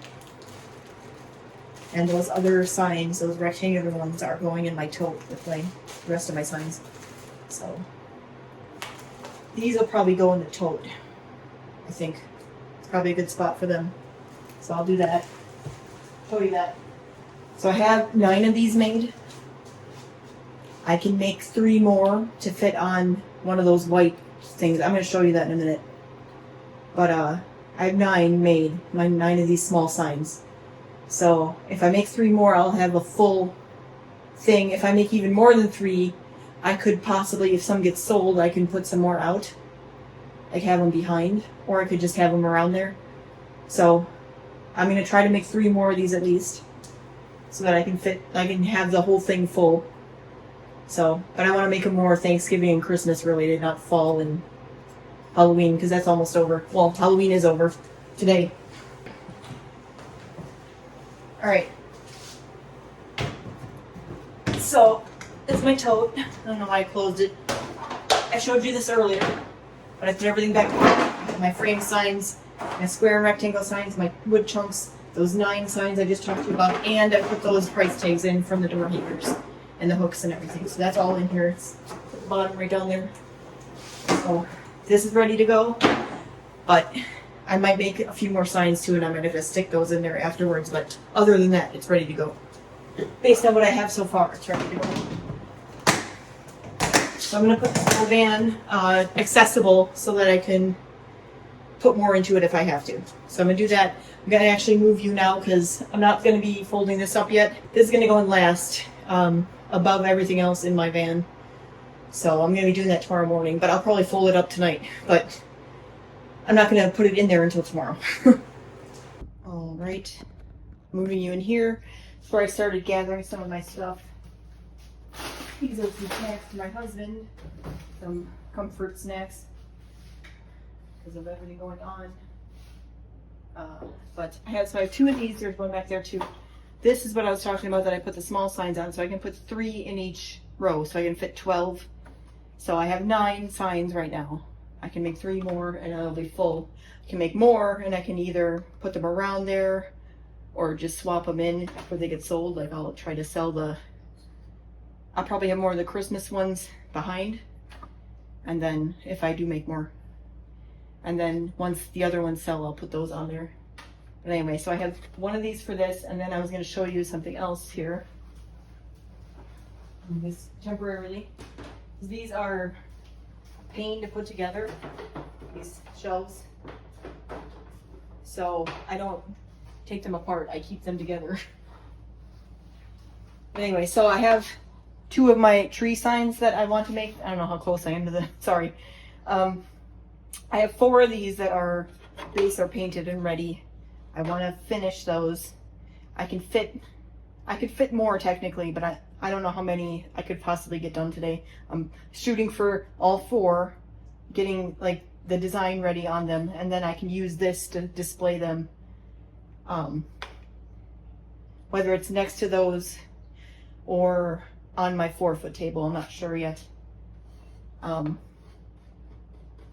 And those other signs, those rectangular ones, are going in my tote with the rest of my signs. So these will probably go in the tote, I think. It's probably a good spot for them. So I'll do that. Show you that. So I have 9 of these made. I can make 3 more to fit on one of those white things. I'm going to show you that in a minute. But I have 9 made, 9 of these small signs. So if I make 3 more, I'll have a full thing. If I make even more than 3, I could possibly, if some gets sold, I can put some more out. Like have them behind, or I could just have them around there. So I'm going to try to make 3 more of these at least, so that I can have the whole thing full. So, but I want to make them more Thanksgiving and Christmas related, not fall and Halloween, because that's almost over. Well, Halloween is over today. All right. So, that's my tote. I don't know why I closed it. I showed you this earlier, but I put everything back together. My frame signs, my square and rectangle signs, my wood chunks, those 9 signs I just talked to you about, and I put those price tags in from the door hangers and the hooks and everything. So that's all in here. It's at the bottom right down there. So this is ready to go, but I might make a few more signs too, and I'm going to stick those in there afterwards. But other than that, it's ready to go. Based on what I have so far, it's ready to go. So I'm going to put this whole van accessible so that I can put more into it if I have to. So I'm going to do that. I'm going to actually move you now because I'm not going to be folding this up yet. This is going to go in last, above everything else in my van. So I'm going to be doing that tomorrow morning, but I'll probably fold it up tonight. But I'm not going to put it in there until tomorrow. All right. Moving you in here. Before I started gathering some of my stuff. These are some snacks for my husband. Some comfort snacks. Because of everything going on. But I have 2 of these. There's one back there too. This is what I was talking about that I put the small signs on. So I can put 3 in each row. So I can fit 12. So I have 9 signs right now. I can make 3 more and it'll be full. I can make more and I can either put them around there or just swap them in after they get sold. Like I'll try to sell I'll probably have more of the Christmas ones behind. And then if I do make more. And then once the other ones sell, I'll put those on there. But anyway, so I have one of these for this, and then I was going to show you something else here. This temporarily. These are a pain to put together, these shelves. So I don't take them apart, I keep them together. But anyway, so I have 2 of my tree signs that I want to make. I don't know how close I am to the, sorry. I have 4 of these that are base are painted and ready. I want to finish those. I could fit more technically, but I don't know how many I could possibly get done today. I'm shooting for all 4, getting like the design ready on them, and then I can use this to display them. Well, whether it's next to those or on my 4-foot table. I'm not sure yet. And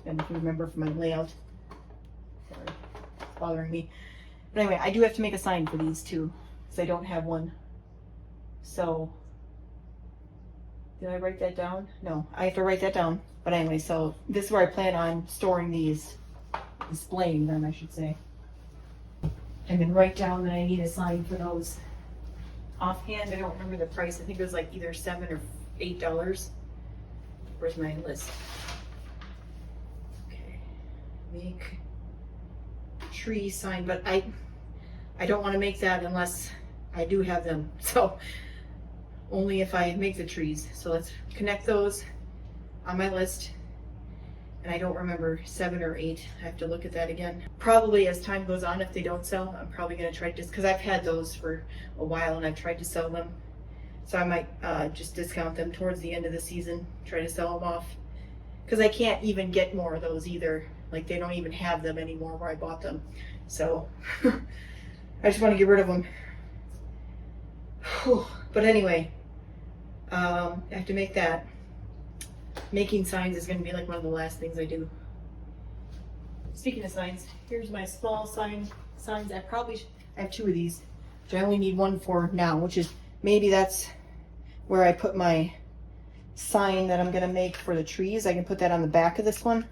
if you remember from my layout, sorry, it's bothering me. But anyway, I do have to make a sign for these too, because I don't have one. So, did I write that down? No, I have to write that down. But anyway, so this is where I plan on storing these, displaying them, I should say. And then write down that I need a sign for those. Offhand, I don't remember the price. I think it was like either $7 or $8. Where's my list? Okay, make tree sign, but I don't want to make that unless I do have them. So only if I make the trees. So let's connect those on my list. And I don't remember 7 or 8. I have to look at that again. Probably as time goes on, if they don't sell, I'm probably going to try to, because I've had those for a while and I've tried to sell them. So I might just discount them towards the end of the season, try to sell them off. Because I can't even get more of those either. Like they don't even have them anymore where I bought them. So I just want to get rid of them. But anyway, I have to make that. Making signs is going to be like one of the last things I do. Speaking of signs, here's my small signs. I have 2 of these, which I only need 1 for now, which is maybe that's where I put my sign that I'm going to make for the trees. I can put that on the back of this one.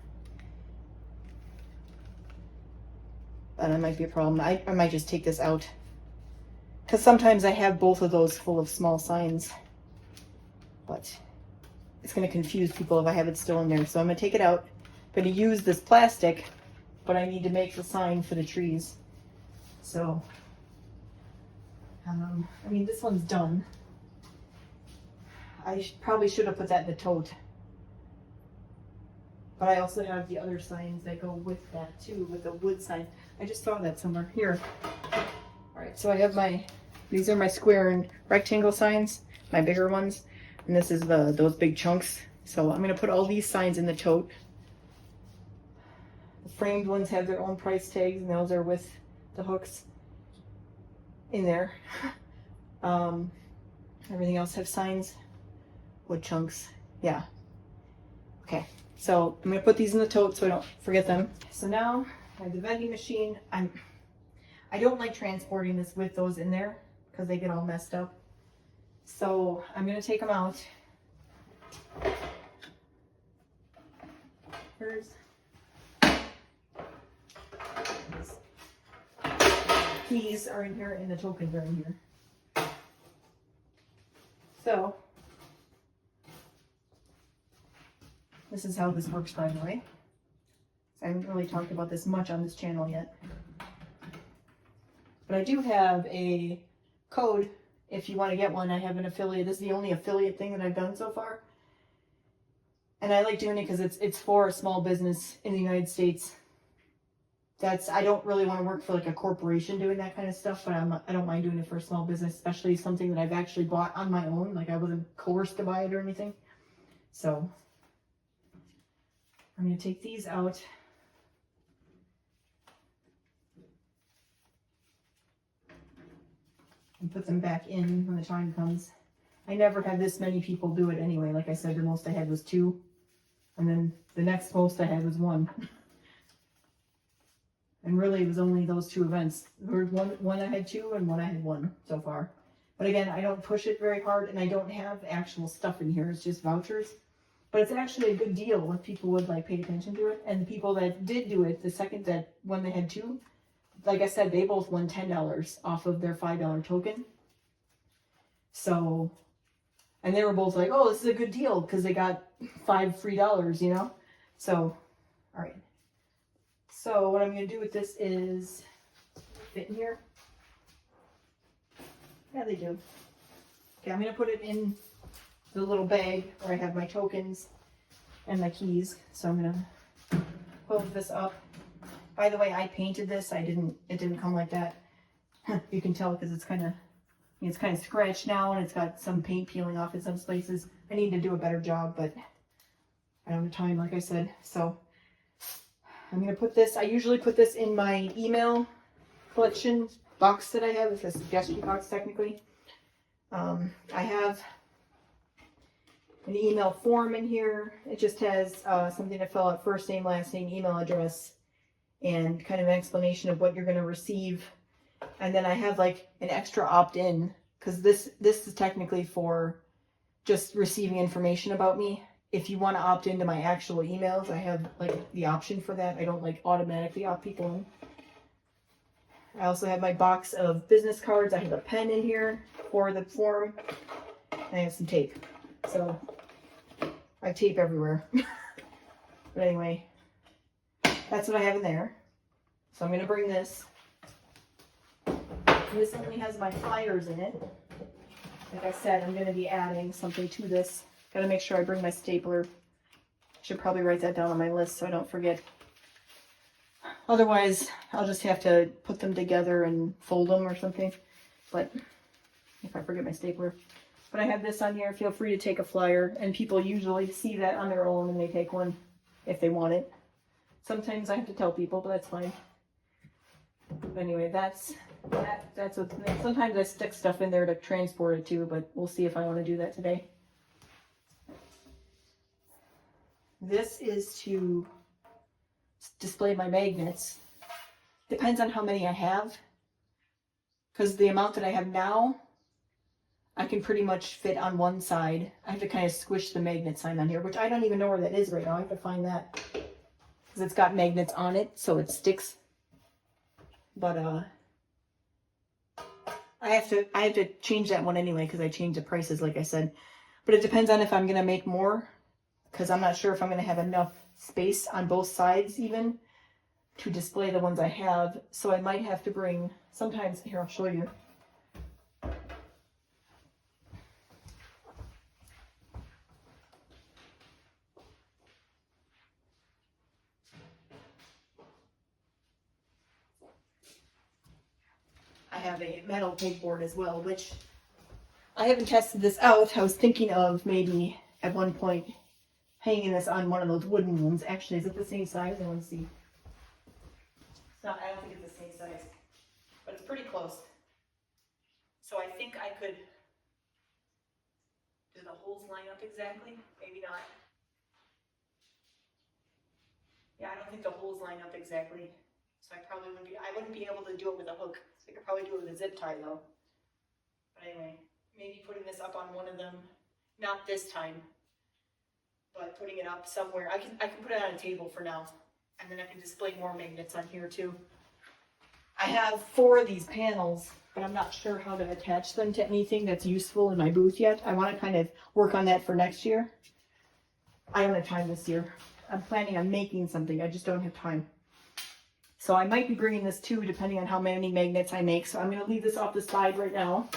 But that might be a problem. I might just take this out, because sometimes I have both of those full of small signs. But it's going to confuse people if I have it still in there. So I'm going to take it out. I'm going to use this plastic, but I need to make the sign for the trees. So, I mean, this one's done. I probably should have put that in the tote. But I also have the other signs that go with that too, with the wood sign. I just saw that somewhere. Here. All right, so I have these are my square and rectangle signs, my bigger ones. And this is those big chunks. So I'm going to put all these signs in the tote. The framed ones have their own price tags, and those are with the hooks in there. Everything else have signs. Wood chunks. Yeah. Okay. So I'm going to put these in the tote so I don't forget them. So now I have the vending machine. I don't like transporting this with those in there because they get all messed up. So I'm going to take them out. First, keys are in here and the tokens are in here. So this is how this works, by the way. I haven't really talked about this much on this channel yet. But I do have a code. If you want to get one, I have an affiliate. This is the only affiliate thing that I've done so far. And I like doing it because it's for a small business in the United States. I don't really want to work for like a corporation doing that kind of stuff, but I don't mind doing it for a small business, especially something that I've actually bought on my own. Like I wasn't coerced to buy it or anything. So I'm going to take these out. And put them back in when the time comes. I never had this many people do it anyway. Like I said, the most I had was 2. And then the next most I had was 1. And really it was only those 2 events. There was one I had 2 and one I had 1 so far. But again, I don't push it very hard and I don't have actual stuff in here. It's just vouchers. But it's actually a good deal if people would like pay attention to it. And the people that did do it, the second that when they had 2, like I said, they both won $10 off of their $5 token. So, and they were both like, oh, this is a good deal because they got $5 free, you know? So, all right. So what I'm going to do with this is fit in here. Yeah, they do. Okay, I'm going to put it in the little bag where I have my tokens and my keys. So I'm going to close this up. By the way, I painted this. It didn't come like that. You can tell because it's kind of scratched now and it's got some paint peeling off in some places. I need to do a better job, but I don't have time, like I said. So I'm going to put this, I usually put this in my email collection box that I have. It's a suggestion box technically. I have an email form in here. It just has something to fill out: first name, last name, email address, and kind of an explanation of what you're going to receive. And then I have like an extra opt-in, because this is technically for just receiving information about me. If you want to opt into my actual emails, I have like the option for that. I don't like automatically opt people in. I also have my box of business cards. I have a pen in here for the form. And I have some tape. So I have tape everywhere. But anyway, that's what I have in there. So I'm going to bring this. This only has my flyers in it. Like I said, I'm going to be adding something to this. Got to make sure I bring my stapler. Should probably write that down on my list so I don't forget. Otherwise, I'll just have to put them together and fold them or something. But if I forget my stapler. But I have this on here. Feel free to take a flyer. And people usually see that on their own and they take one if they want it. Sometimes I have to tell people, but that's fine. But anyway, that's what. Sometimes I stick stuff in there to transport it to, but we'll see if I want to do that today. This is to display my magnets. Depends on how many I have, because the amount that I have now, I can pretty much fit on one side. I have to kind of squish the magnet sign on here, which I don't even know where that is right now. I have to find that, because it's got magnets on it, so it sticks. But I have to change that one anyway, because I changed the prices, like I said. But it depends on if I'm gonna make more, because I'm not sure if I'm gonna have enough space on both sides even to display the ones I have. So I might have to bring, sometimes, here I'll show you. I have a metal pegboard as well, which I haven't tested this out. I was thinking of maybe at one point hanging this on one of those wooden ones. Actually, is it the same size? I want to see. It's not, I don't think it's the same size, but it's pretty close. So I think I could, do the holes line up exactly? Maybe not. Yeah, I don't think the holes line up exactly. So I wouldn't be able to do it with a hook. I could probably do it with a zip tie though. But anyway, maybe putting this up on one of them, not this time, but putting it up somewhere. I can put it on a table for now, and then I can display more magnets on here too. I have 4 of these panels, but I'm not sure how to attach them to anything that's useful in my booth yet. I want to kind of work on that for next year. I don't have time this year. I'm planning on making something. I just don't have time. So I might be bringing this too, depending on how many magnets I make. So I'm going to leave this off the side right now.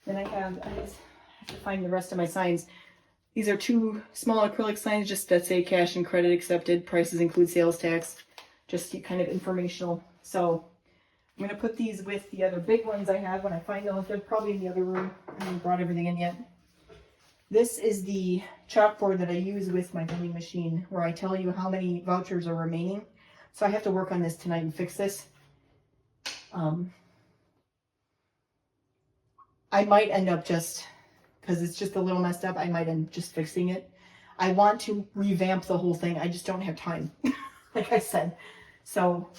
Then I have to find the rest of my signs. These are 2 small acrylic signs just that say cash and credit accepted. Prices include sales tax. Just kind of informational. So I'm going to put these with the other big ones I have when I find those. They're probably in the other room. I haven't brought everything in yet. This is the chalkboard that I use with my vending machine, where I tell you how many vouchers are remaining. So I have to work on this tonight and fix this. I might end up just, because it's just a little messed up, I might end up just fixing it. I want to revamp the whole thing. I just don't have time, like I said. So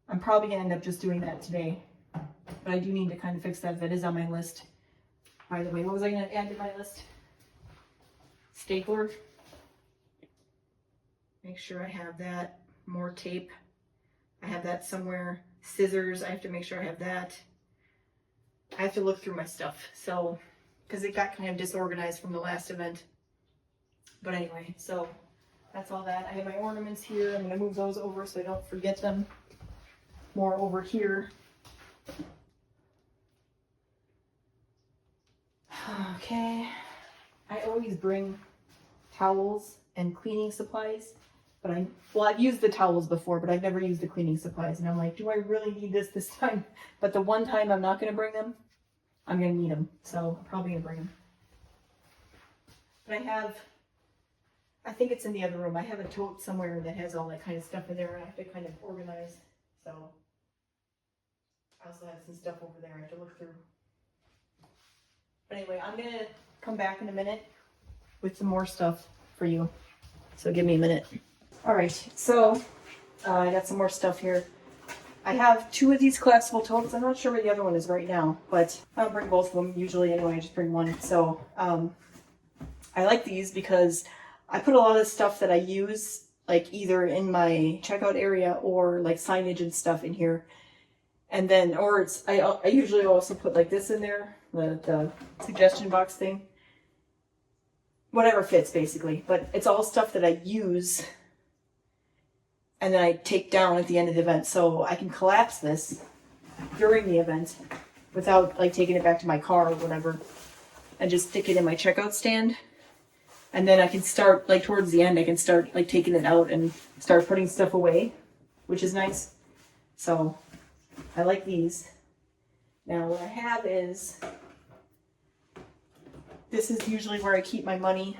I'm probably going to end up just doing that today. But I do need to kind of fix that. That is on my list. By the way, what was I going to add to my list? Stapler. Make sure I have that. More tape. I have that somewhere. Scissors. I have to make sure I have that. I have to look through my stuff. So, because it got kind of disorganized from the last event. But anyway, so that's all that. I have my ornaments here. I'm going to move those over so I don't forget them. More over here. Okay. I always bring towels and cleaning supplies, but I've used the towels before, but I've never used the cleaning supplies. And I'm like, do I really need this time? But the one time I'm not going to bring them, I'm going to need them. So I'm probably going to bring them. But I have I think it's in the other room. I have a tote somewhere that has all that kind of stuff in there. I have to kind of organize. So I also have some stuff over there I have to look through. But anyway, I'm going to come back in a minute with some more stuff for you. So give me a minute. All right, so I got some more stuff here. I have 2 of these collapsible totes. I'm not sure where the other one is right now, but I don't bring both of them usually anyway. I just bring one. So I like these because I put a lot of stuff that I use, like either in my checkout area or like signage and stuff in here. And then, or it's, I usually also put like this in there, the suggestion box thing. Whatever fits basically, but it's all stuff that I use and then I take down at the end of the event. So I can collapse this during the event without like taking it back to my car or whatever and just stick it in my checkout stand. And then I can start, like towards the end, I can start like taking it out and start putting stuff away, which is nice. So I like these. Now what I have is, this is usually where I keep my money.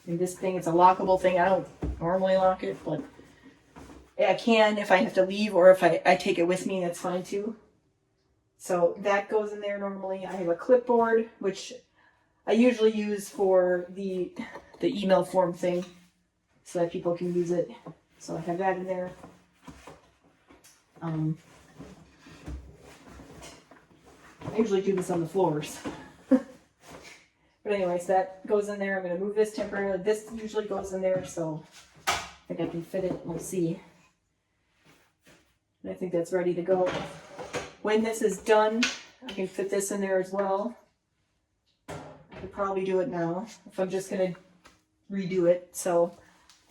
And this thing, it's a lockable thing. I don't normally lock it, but I can if I have to leave or if I take it with me, that's fine too. So that goes in there normally. I have a clipboard, which I usually use for the email form thing so that people can use it. So I have that in there. I usually do this on the floors. But anyways, that goes in there. I'm going to move this temporarily. This usually goes in there, so I think I can fit it. We'll see. And I think that's ready to go. When this is done, I can fit this in there as well. I could probably do it now if I'm just going to redo it. So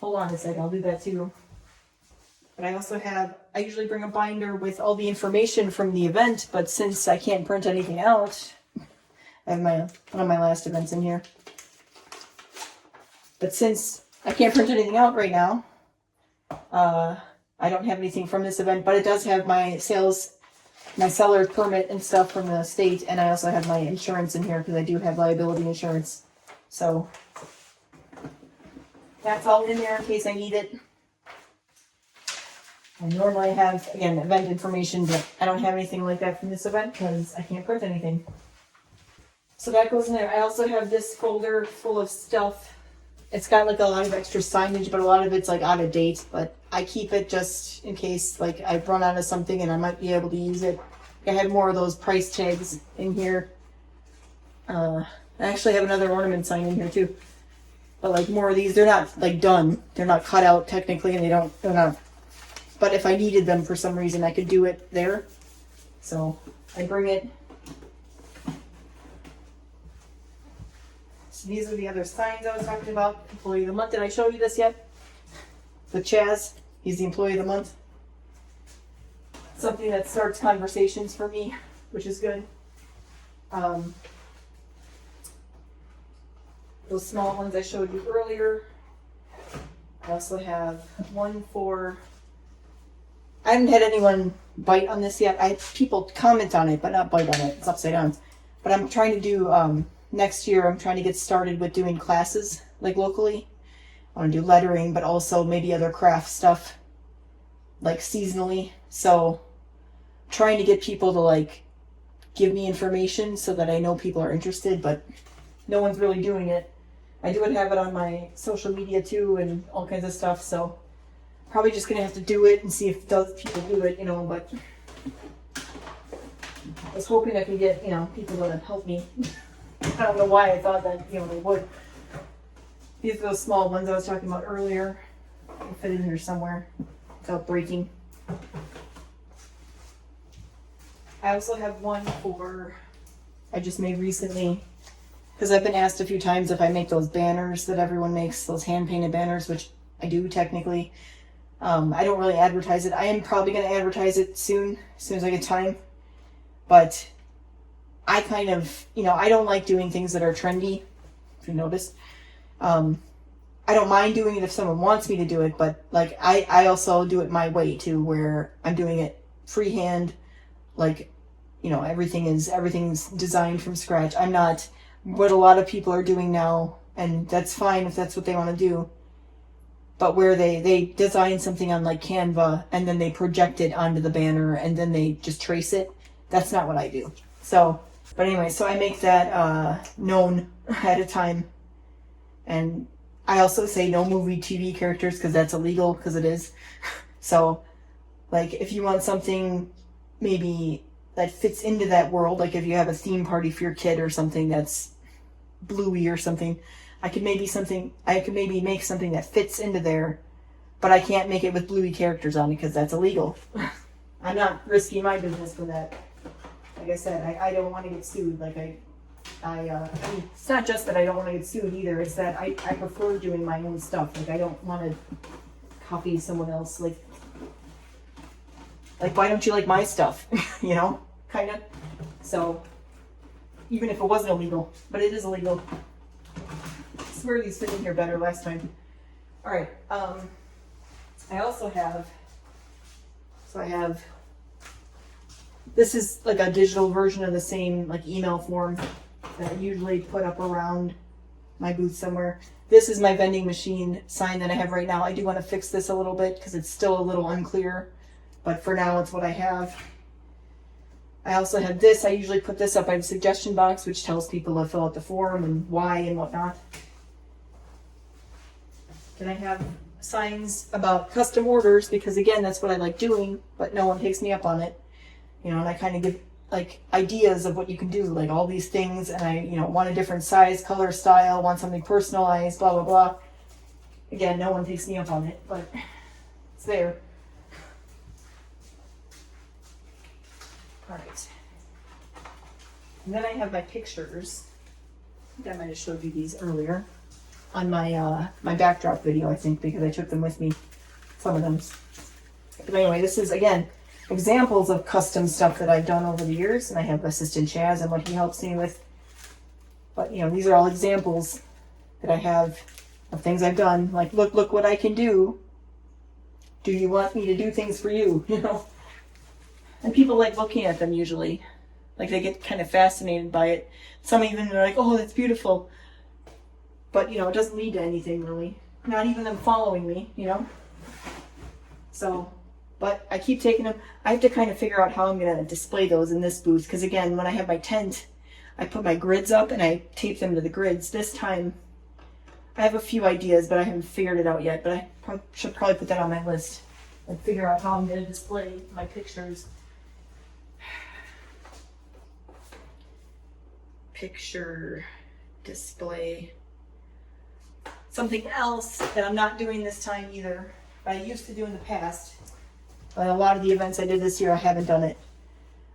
hold on a sec, I'll do that too. But I also have, I usually bring a binder with all the information from the event, but since I can't print anything out, I have one of my last events in here. But since I can't print anything out right now, I don't have anything from this event, but it does have my seller permit and stuff from the state, and I also have my insurance in here because I do have liability insurance. So that's all in there in case I need it. I normally have, again, event information, but I don't have anything like that from this event because I can't print anything. So that goes in there. I also have this folder full of stuff. It's got like a lot of extra signage, but a lot of it's like out of date, but I keep it just in case like I run out of something and I might be able to use it. I have more of those price tags in here. I actually have another ornament sign in here too. But like more of these, they're not like done. They're not cut out technically and they're not. But if I needed them for some reason, I could do it there. So I bring it. So these are the other signs I was talking about. Employee of the month. Did I show you this yet? With Chaz, he's the employee of the month. Something that starts conversations for me, which is good. Those small ones I showed you earlier. I also have one for, I haven't had anyone bite on this yet. I had people comment on it, but not bite on it. It's upside down. But I'm trying to do, next year, I'm trying to get started with doing classes, like locally. I want to do lettering, but also maybe other craft stuff, like seasonally. So trying to get people to like give me information so that I know people are interested, but no one's really doing it. I do have it on my social media too and all kinds of stuff, so probably just gonna have to do it and see if people do it, but I was hoping I could get, people to help me. I don't know why I thought that, they would. These are those small ones I was talking about earlier. I'll fit in here somewhere without breaking. I also have one I just made recently, because I've been asked a few times if I make those banners that everyone makes, those hand-painted banners, which I do technically. I don't really advertise it. I am probably going to advertise it soon, as soon as I get time. But I kind of, I don't like doing things that are trendy, if you noticed. I don't mind doing it if someone wants me to do it, but like I also do it my way too, where I'm doing it freehand, like, everything's designed from scratch. I'm not what a lot of people are doing now, and that's fine if that's what they want to do. But where they design something on like Canva and then they project it onto the banner and then they just trace it, that's not what I do. So, but anyway, so I make that known ahead of time. And I also say no movie TV characters because that's illegal, because it is. So, like, if you want something maybe that fits into that world, like if you have a theme party for your kid or something that's bluey or something, I could maybe make something that fits into there, but I can't make it with bluey characters on it because that's illegal. I'm not risking my business for that. Like I said, I don't want to get sued. Like I mean, it's not just that I don't want to get sued either. It's that I prefer doing my own stuff. Like I don't want to copy someone else. Like why don't you like my stuff? You know, kind of. So even if it wasn't illegal, but it is illegal. I swear these fit in here better last time. All right. I also have. So I have. This is like a digital version of the same like email form that I usually put up around my booth somewhere. This is my vending machine sign that I have right now. I do want to fix this a little bit because it's still a little unclear, but for now it's what I have. I also have this. I usually put this up. I have a suggestion box which tells people to fill out the form and why and whatnot. Then I have signs about custom orders because again, that's what I like doing, but no one takes me up on it. You know, and I kind of give like ideas of what you can do, like all these things, and I, you know, want a different size, color, style, want something personalized, blah, blah, blah. Again, no one takes me up on it, but it's there. All right. And then I have my pictures. I think I might have showed you these earlier on my my backdrop video, I think, because I took them with me, some of them. But anyway, this is, again, examples of custom stuff that I've done over the years, and I have assistant Chaz and what he helps me with. But you know, these are all examples that I have of things I've done. Like, look what I can do. Do you want me to do things for you? You know, and people like looking at them usually. Like they get kind of fascinated by it. Some even are like, "Oh, that's beautiful," but you know, it doesn't lead to anything really. Not even them following me, you know. So. But I keep taking them. I have to kind of figure out how I'm going to display those in this booth. Because again, when I have my tent, I put my grids up and I tape them to the grids. This time, I have a few ideas, but I haven't figured it out yet. But I should probably put that on my list and figure out how I'm going to display my pictures. Picture display. Something else that I'm not doing this time either, but I used to do in the past. A lot of the events I did this year, I haven't done it.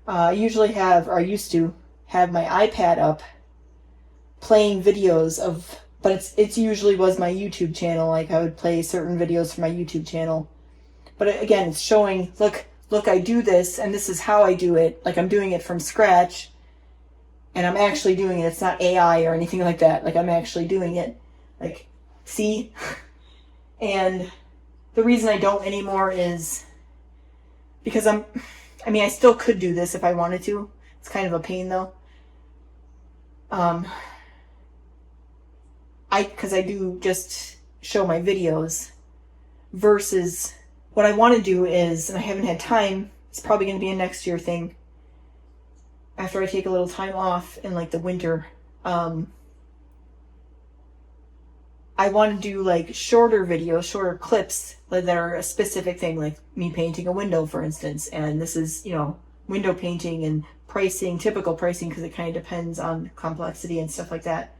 I usually have, or I used to, have my iPad up playing videos of, but it's usually was my YouTube channel. Like I would play certain videos for my YouTube channel. But again, it's showing, look, I do this, and this is how I do it. Like I'm doing it from scratch, and I'm actually doing it. It's not AI or anything like that. Like I'm actually doing it. Like, see? And the reason I don't anymore is because I still could do this if I wanted to. It's kind of a pain though. Because I do just show my videos versus what I want to do is, and I haven't had time, it's probably going to be a next year thing after I take a little time off in like the winter. I want to do like shorter videos, shorter clips that are a specific thing, like me painting a window, for instance. And this is, you know, window painting and pricing, typical pricing, because it kind of depends on complexity and stuff like that.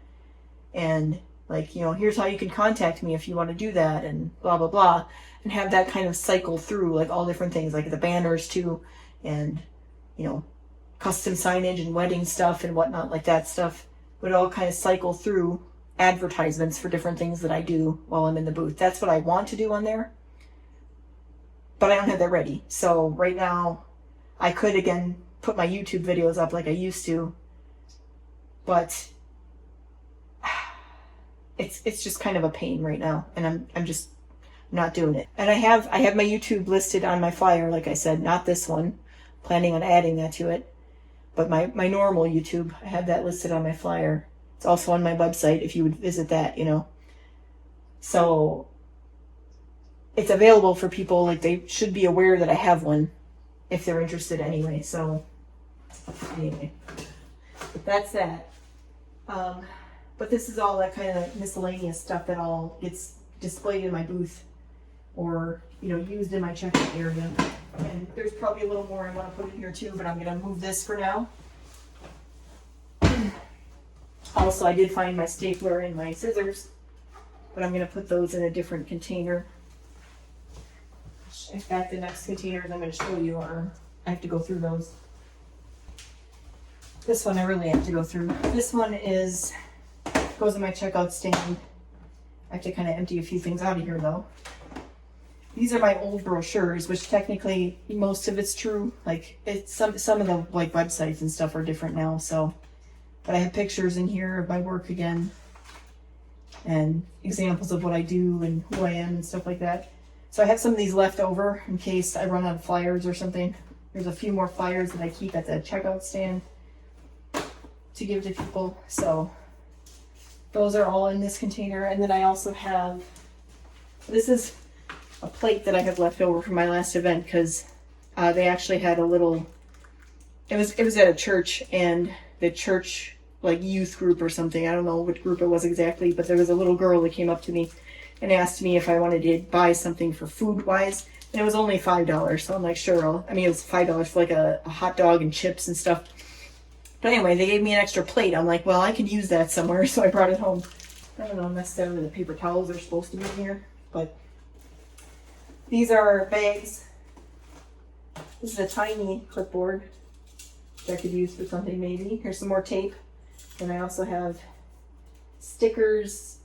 And like, you know, here's how you can contact me if you want to do that, and blah, blah, blah. And have that kind of cycle through like all different things, like the banners too, and, you know, custom signage and wedding stuff and whatnot, like that stuff would all kind of cycle through advertisements for different things that I do while I'm in the booth. That's what I want to do on there, but I don't have that ready. So right now I could again put my YouTube videos up like I used to, but it's just kind of a pain right now, and I'm just not doing it. And I have my YouTube listed on my flyer, like I said, not this one, planning on adding that to it, but my normal YouTube, I have that listed on my flyer. It's also on my website if you would visit that, you know. So it's available for people. Like, they should be aware that I have one if they're interested anyway. So anyway, but that's that. But this is all that kind of miscellaneous stuff that all gets displayed in my booth or, you know, used in my checkout area. And there's probably a little more I want to put in here too, but I'm going to move this for now. Also, I did find my stapler and my scissors, but I'm going to put those in a different container. In fact, the next containers I'm going to show you are, I have to go through those. This one I really have to go through. This one goes in my checkout stand. I have to kind of empty a few things out of here though. These are my old brochures, which technically most of it's true. Like, it's some of the like websites and stuff are different now. So, but I have pictures in here of my work again, and examples of what I do and who I am and stuff like that. So I have some of these left over in case I run out of flyers or something. There's a few more flyers that I keep at the checkout stand to give to people. So those are all in this container. And then I also have, this is a plate that I have left over from my last event, because they actually had a little, it was at a church, and the church like youth group or something, I don't know which group it was exactly, but there was a little girl that came up to me and asked me if I wanted to buy something for food wise, and it was only $5. So I'm like, sure. It was $5 for like a hot dog and chips and stuff. But anyway, they gave me an extra plate. I'm like, well, I could use that somewhere, so I brought it home. I don't know necessarily the paper towels are supposed to be in here, but these are bags. This is a tiny clipboard that I could use for something maybe. Here's some more tape. And I also have stickers,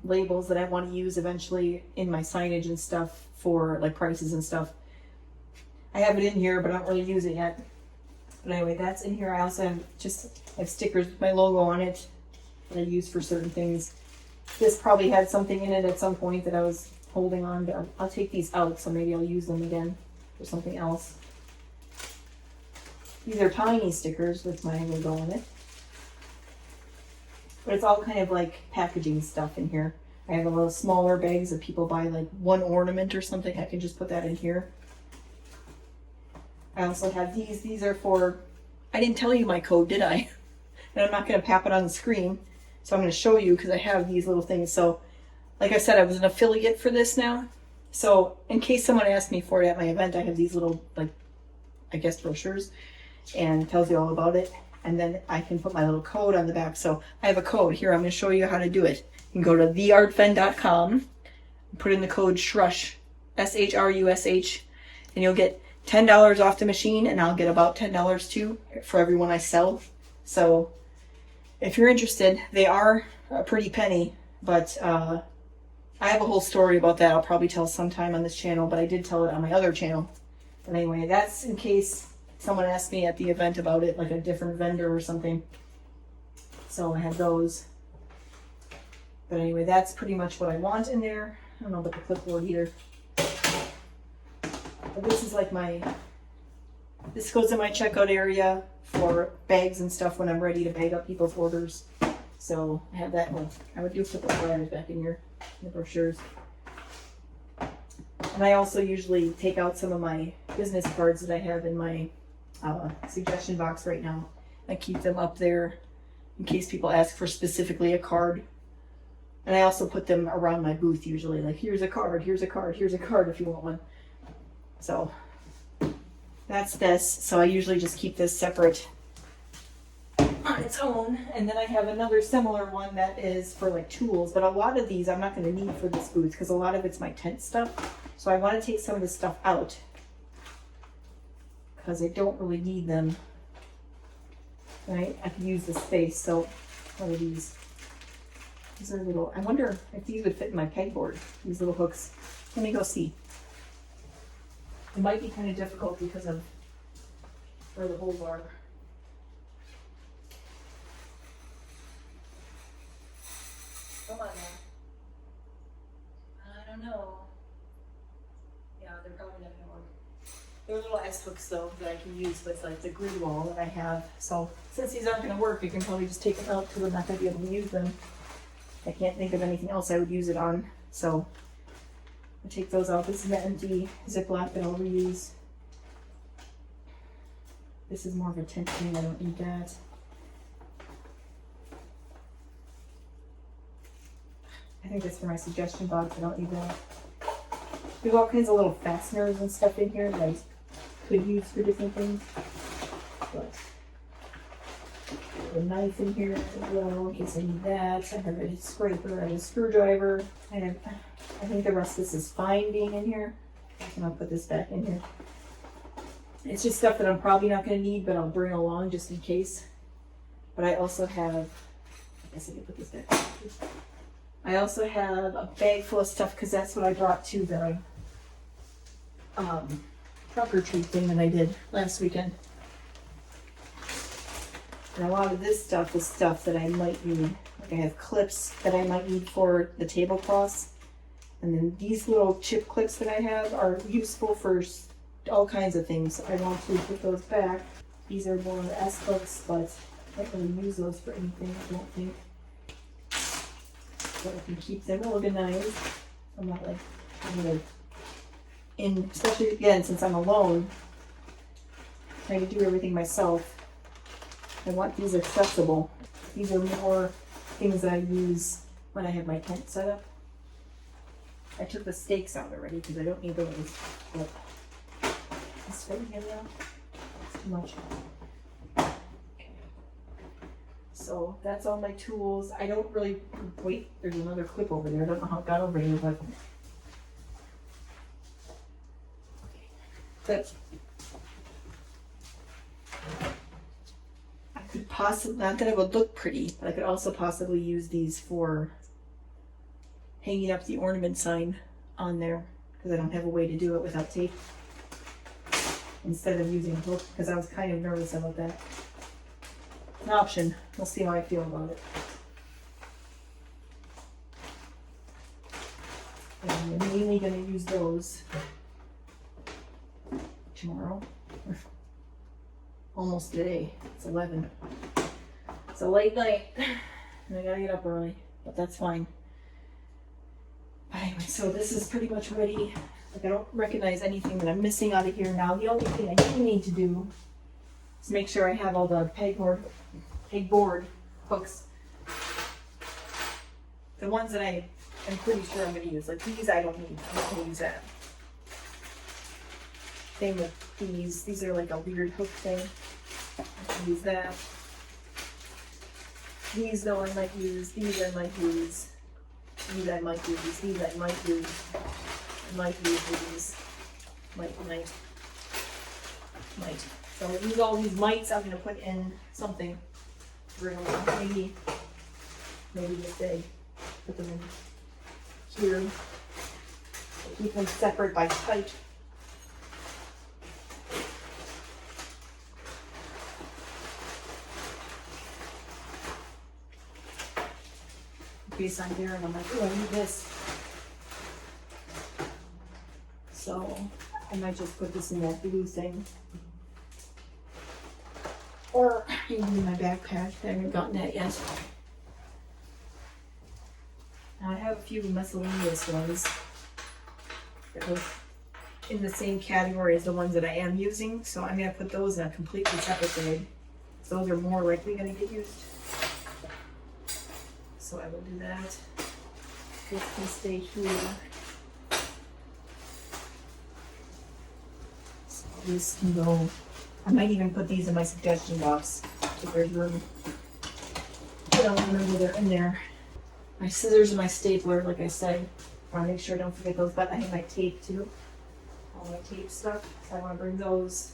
labels that I want to use eventually in my signage and stuff for like prices and stuff. I have it in here, but I don't really use it yet. But anyway, that's in here. I also have stickers with my logo on it that I use for certain things. This probably had something in it at some point that I was holding on, but I'll take these out, so maybe I'll use them again for something else. These are tiny stickers with my logo on it. But it's all kind of like packaging stuff in here. I have a little smaller bags that people buy like one ornament or something. I can just put that in here. I also have these. These are for, I didn't tell you my code, did I? And I'm not going to pop it on the screen. So I'm going to show you because I have these little things. So like I said, I was an affiliate for this now. So in case someone asked me for it at my event, I have these little, like, I guess brochures, and it tells you all about it. And then I can put my little code on the back. So I have a code here. I'm going to show you how to do it. You can go to theartfen.com, put in the code SHRUSH, SHRUSH, and you'll get $10 off the machine, and I'll get about $10 too for every one I sell. So if you're interested, they are a pretty penny, but I have a whole story about that I'll probably tell sometime on this channel, but I did tell it on my other channel. But anyway, that's in case someone asked me at the event about it, like a different vendor or something. So I have those. But anyway, that's pretty much what I want in there. I don't know about the clipboard either. But this is like this goes in my checkout area for bags and stuff when I'm ready to bag up people's orders. So I have that one. I would do put the flyers back in here, the brochures. And I also usually take out some of my business cards that I have in my suggestion box right now. I keep them up there in case people ask for specifically a card. And I also put them around my booth usually, like here's a card, here's a card, here's a card if you want one. So that's this. So I usually just keep this separate on its own. And then I have another similar one that is for like tools, but a lot of these I'm not going to need for this booth because a lot of it's my tent stuff. So I want to take some of this stuff out because I don't really need them. Right? I can use the space. So what are these? These are little, I wonder if these would fit in my pegboard, these little hooks. Let me go see. It might be kind of difficult because of where the holes are. Come on now. I don't know. Yeah, they're probably not going to work. They're little S hooks though that I can use with like the grid wall that I have. So since these aren't going to work, I can probably just take them out because I'm not going to be able to use them. I can't think of anything else I would use it on. So I'll take those out. This is an empty Ziploc that I'll reuse. This is more of a tent thing. I don't need that. I think that's for my suggestion box. I don't need that. There's all kinds of little fasteners and stuff in here that I could use for different things. But a knife in here as well, in case I need that. I have a scraper, I have a screwdriver. I think the rest of this is fine being in here. And I'll put this back in here. It's just stuff that I'm probably not going to need, but I'll bring along just in case. But I also have, I guess I can put this back. I also have a bag full of stuff because that's what I brought to the trunk or treat thing that I did last weekend. And a lot of this stuff is stuff that I might need. Like I have clips that I might need for the tablecloths. And then these little chip clips that I have are useful for all kinds of things. I want to put those back. These are more S hooks, but I don't really use those for anything, I don't think. So I can keep them organized. I'm not like, especially again, since I'm alone, trying to do everything myself. I want these accessible. These are more things that I use when I have my tent set up. I took the stakes out already because I don't need those. But this right here now, it's too much. Okay. So that's all my tools. I don't really, wait, there's another clip over there. I don't know how it got over here, but that's, I could possibly, not that it would look pretty, but I could also possibly use these for hanging up the ornament sign on there because I don't have a way to do it without tape instead of using a hook because I was kind of nervous about that. An option. We'll see how I feel about it. And I'm mainly going to use those tomorrow. Almost today. It's 11. It's a late night and I gotta get up early, but that's fine. Anyway, so this is pretty much ready. Like I don't recognize anything that I'm missing out of here now. The only thing I do need to do is make sure I have all the pegboard hooks. The ones that I'm pretty sure I'm going to use. Like these I don't need. I'm not going to use that. Same with these. These are like a weird hook thing. I can use that. These though I might use. These I might use. These I might use. These I might use. I might use these. Might. So use all these mights. I'm gonna put in something. Maybe this day. Put them in here. Keep them separate by height. In case I'm there and I'm like, oh, I need this. So I might just put this in that blue thing. Or maybe in my backpack. I haven't gotten that yet. Now I have a few miscellaneous ones that are in the same category as the ones that I am using. So I'm going to put those in a completely separate bag. So those are more likely going to get used. So I will do that. This can stay here. So this can go. I might even put these in my suggestion box if there's room. I don't remember they're in there. My scissors and my stapler, like I said. I want to make sure I don't forget those, but I have my tape too. All my tape stuff. So I want to bring those.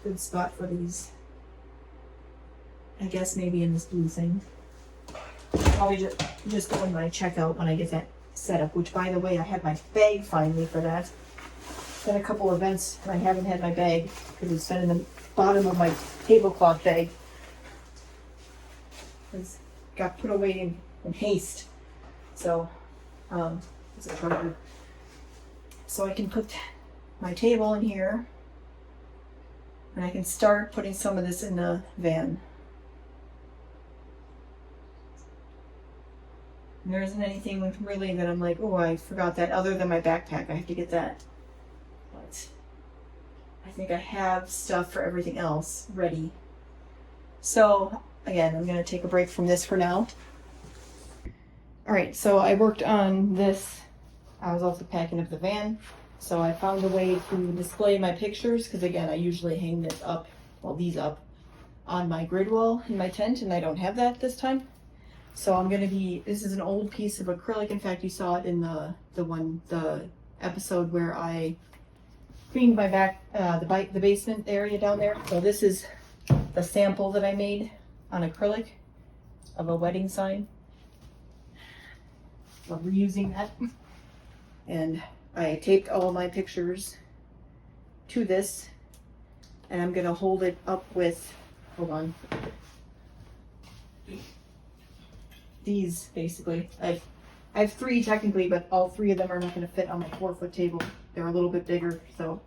Good spot for these. I guess maybe in this blue thing. Probably just go in my checkout when I get that set up, which by the way, I have my bag finally for that. Been a couple events and I haven't had my bag because it's been in the bottom of my tablecloth bag. It's got put away in haste. So, it's a charger. So I can put my table in here, and I can start putting some of this in the van. And there isn't anything really that I'm like, oh, I forgot that, other than my backpack. I have to get that. But I think I have stuff for everything else ready. So again, I'm going to take a break from this for now. All right, so I worked on this. I was also packing up the van. So I found a way to display my pictures, because again, I usually hang this up, well, these up, on my grid wall in my tent, and I don't have that this time. So I'm gonna be, this is an old piece of acrylic. In fact, you saw it in the episode where I cleaned my back, the basement area down there. So this is the sample that I made on acrylic of a wedding sign. So I'm reusing that. And I taped all my pictures to this, and I'm gonna hold it up with, hold on, these basically. I have 3 technically, but all 3 of them are not gonna fit on my 4-foot table. They're a little bit bigger, so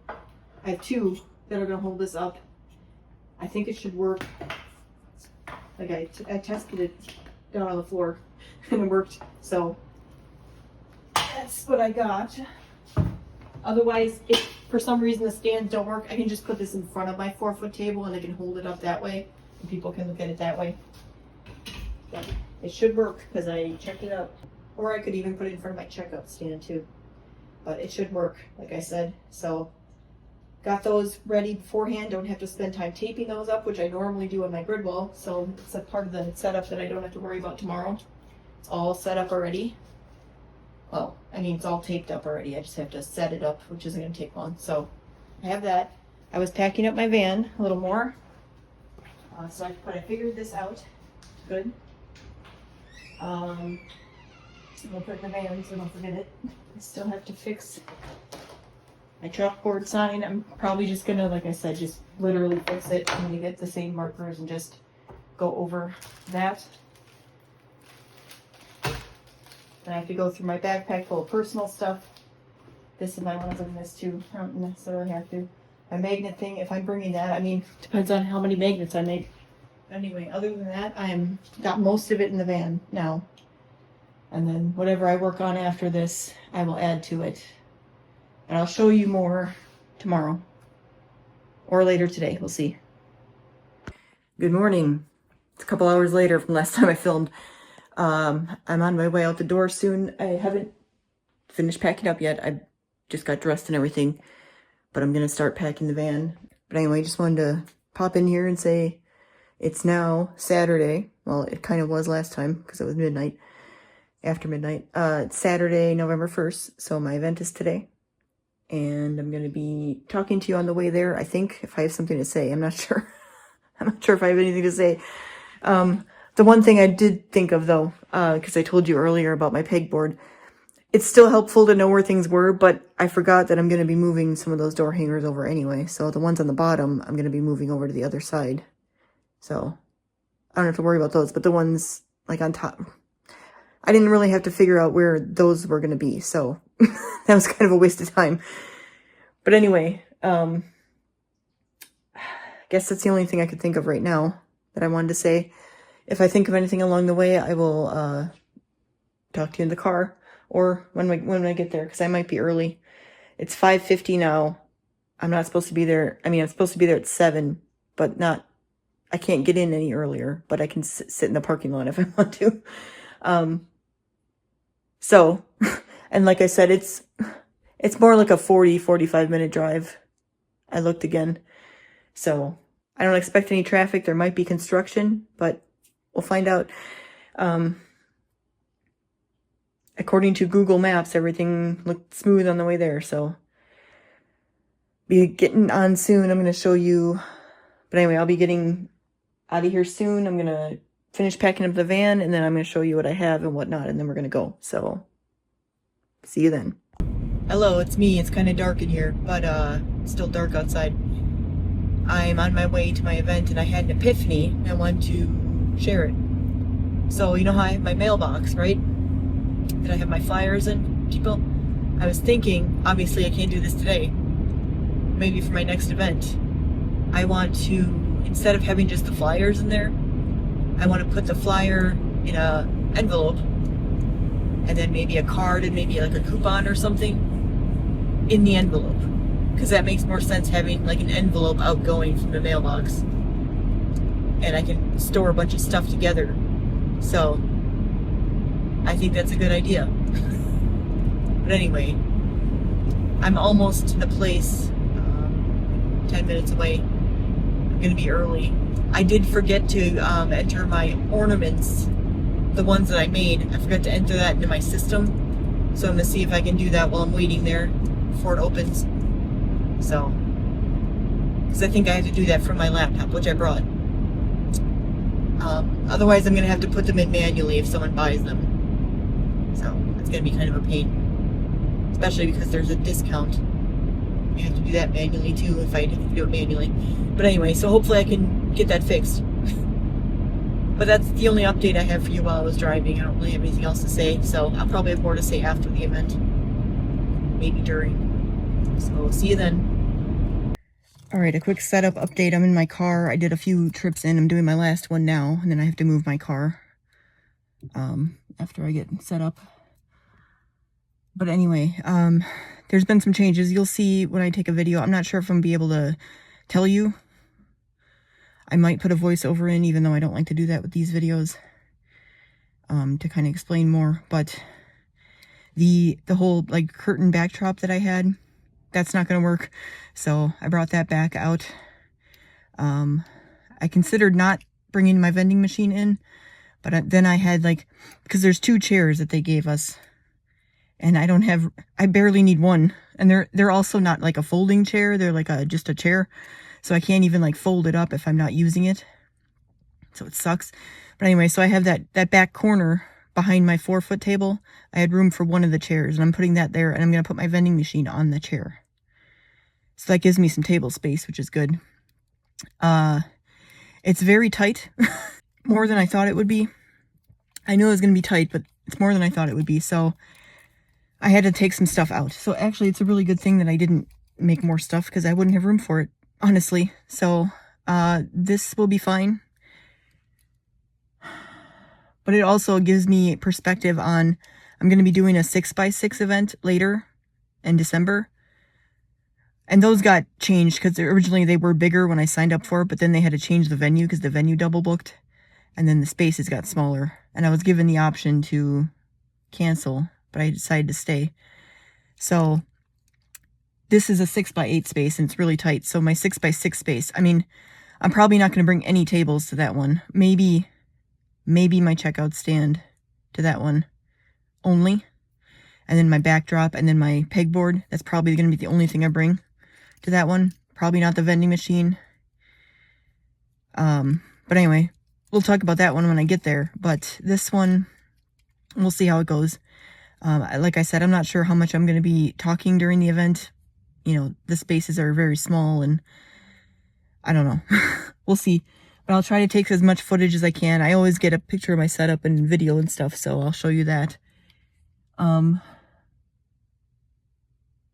I have 2 that are gonna hold this up. I think it should work. Like I tested it down on the floor and it worked, so that's what I got. Otherwise, if for some reason the stands don't work, I can just put this in front of my 4-foot table and I can hold it up that way and people can look at it that way. So it should work because I checked it out. Or I could even put it in front of my checkout stand too. But it should work, like I said. So got those ready beforehand. Don't have to spend time taping those up, which I normally do on my grid wall. So it's a part of the setup that I don't have to worry about tomorrow. It's all set up already. Well, I mean, it's all taped up already. I just have to set it up, which isn't going to take long. So I have that. I was packing up my van a little more. But I figured this out. Good. I'll put it in the van so don't forget it. I still have to fix my chalkboard sign. I'm probably just going to, like I said, just literally fix it. I'm going to get the same markers and just go over that. Then I have to go through my backpack full of personal stuff. This is my one of this too. I don't necessarily have to. My magnet thing, if I'm bringing that, I mean, depends on how many magnets I make. Anyway, other than that, I'm got most of it in the van now. And then whatever I work on after this, I will add to it. And I'll show you more tomorrow. Or later today, we'll see. Good morning. It's a couple hours later from last time I filmed. I'm on my way out the door soon. I haven't finished packing up yet. I just got dressed and everything, but I'm gonna start packing the van. But anyway, just wanted to pop in here and say it's now Saturday. Well, it kind of was last time because it was midnight, after midnight. It's Saturday, November 1st, so my event is today. And I'm gonna be talking to you on the way there, I think, if I have something to say. I'm not sure. I'm not sure if I have anything to say. The one thing I did think of, though, because I told you earlier about my pegboard, it's still helpful to know where things were, but I forgot that I'm going to be moving some of those door hangers over anyway. So the ones on the bottom, I'm going to be moving over to the other side. So I don't have to worry about those, but the ones like on top, I didn't really have to figure out where those were going to be. So that was kind of a waste of time. But anyway, I guess that's the only thing I could think of right now that I wanted to say. If I think of anything along the way, I will talk to you in the car or when I get there, because I might be early. It's 5:50 now. I'm not supposed to be there. I mean, I'm supposed to be there at 7, but not. I can't get in any earlier, but I can sit in the parking lot if I want to. So, and like I said, it's more like a 45 minute drive. I looked again. So I don't expect any traffic. There might be construction, but we'll find out. According to Google Maps, everything looked smooth on the way there, so be getting on soon. I'm going to show you. But anyway, I'll be getting out of here soon. I'm going to finish packing up the van, and then I'm going to show you what I have and whatnot, and then we're going to go. So, see you then. Hello, it's me. It's kind of dark in here, but it's still dark outside. I'm on my way to my event, and I had an epiphany, and I wanted to share it. So, you know how I have my mailbox, right? That I have my flyers in, people? I was thinking, obviously I can't do this today, maybe for my next event, I want to, instead of having just the flyers in there, I want to put the flyer in a envelope and then maybe a card and maybe like a coupon or something in the envelope, because that makes more sense, having like an envelope outgoing from the mailbox, and I can store a bunch of stuff together. So I think that's a good idea. But anyway, I'm almost to the place, 10 minutes away. I'm gonna be early. I did forget to enter my ornaments, the ones that I made. I forgot to enter that into my system. So I'm gonna see if I can do that while I'm waiting there before it opens. So, because I think I have to do that from my laptop, which I brought. Otherwise I'm gonna have to put them in manually if someone buys them. So it's gonna be kind of a pain. Especially because there's a discount. You have to do that manually too if I do it manually. But anyway, so hopefully I can get that fixed. But that's the only update I have for you while I was driving. I don't really have anything else to say, so I'll probably have more to say after the event. Maybe during. So see you then. Alright, a quick setup update. I'm in my car. I did a few trips in. I'm doing my last one now, and then I have to move my car after I get set up. But anyway, there's been some changes. You'll see when I take a video. I'm not sure if I'm going to be able to tell you. I might put a voiceover in, even though I don't like to do that with these videos, to kind of explain more. But the whole like curtain backdrop that I had, that's not going to work. So I brought that back out. I considered not bringing my vending machine in, but then I had like, because there's 2 chairs that they gave us. And I barely need one. And they're also not like a folding chair. They're like just a chair. So I can't even like fold it up if I'm not using it. So it sucks. But anyway, so I have that back corner behind my 4-foot table. I had room for one of the chairs, and I'm putting that there, and I'm going to put my vending machine on the chair. So that gives me some table space, which is good. It's very tight. More than I thought it would be. I knew it was going to be tight, but it's more than I thought it would be. So I had to take some stuff out. So actually, it's a really good thing that I didn't make more stuff, because I wouldn't have room for it, honestly. So this will be fine. But it also gives me perspective on, I'm going to be doing a 6x6 event later in December. And those got changed, because originally they were bigger when I signed up for it, but then they had to change the venue because the venue double booked. And then the spaces got smaller. And I was given the option to cancel, but I decided to stay. So this is a 6x8 space, and it's really tight. So my 6x6 space, I mean, I'm probably not going to bring any tables to that one. Maybe my checkout stand to that one only. And then my backdrop, and then my pegboard. That's probably going to be the only thing I bring to that one. Probably not the vending machine. But anyway, we'll talk about that one when I get there. But this one, we'll see how it goes. Like I said, I'm not sure how much I'm going to be talking during the event. You know, the spaces are very small, and I don't know. We'll see. But I'll try to take as much footage as I can. I always get a picture of my setup and video and stuff, so I'll show you that. But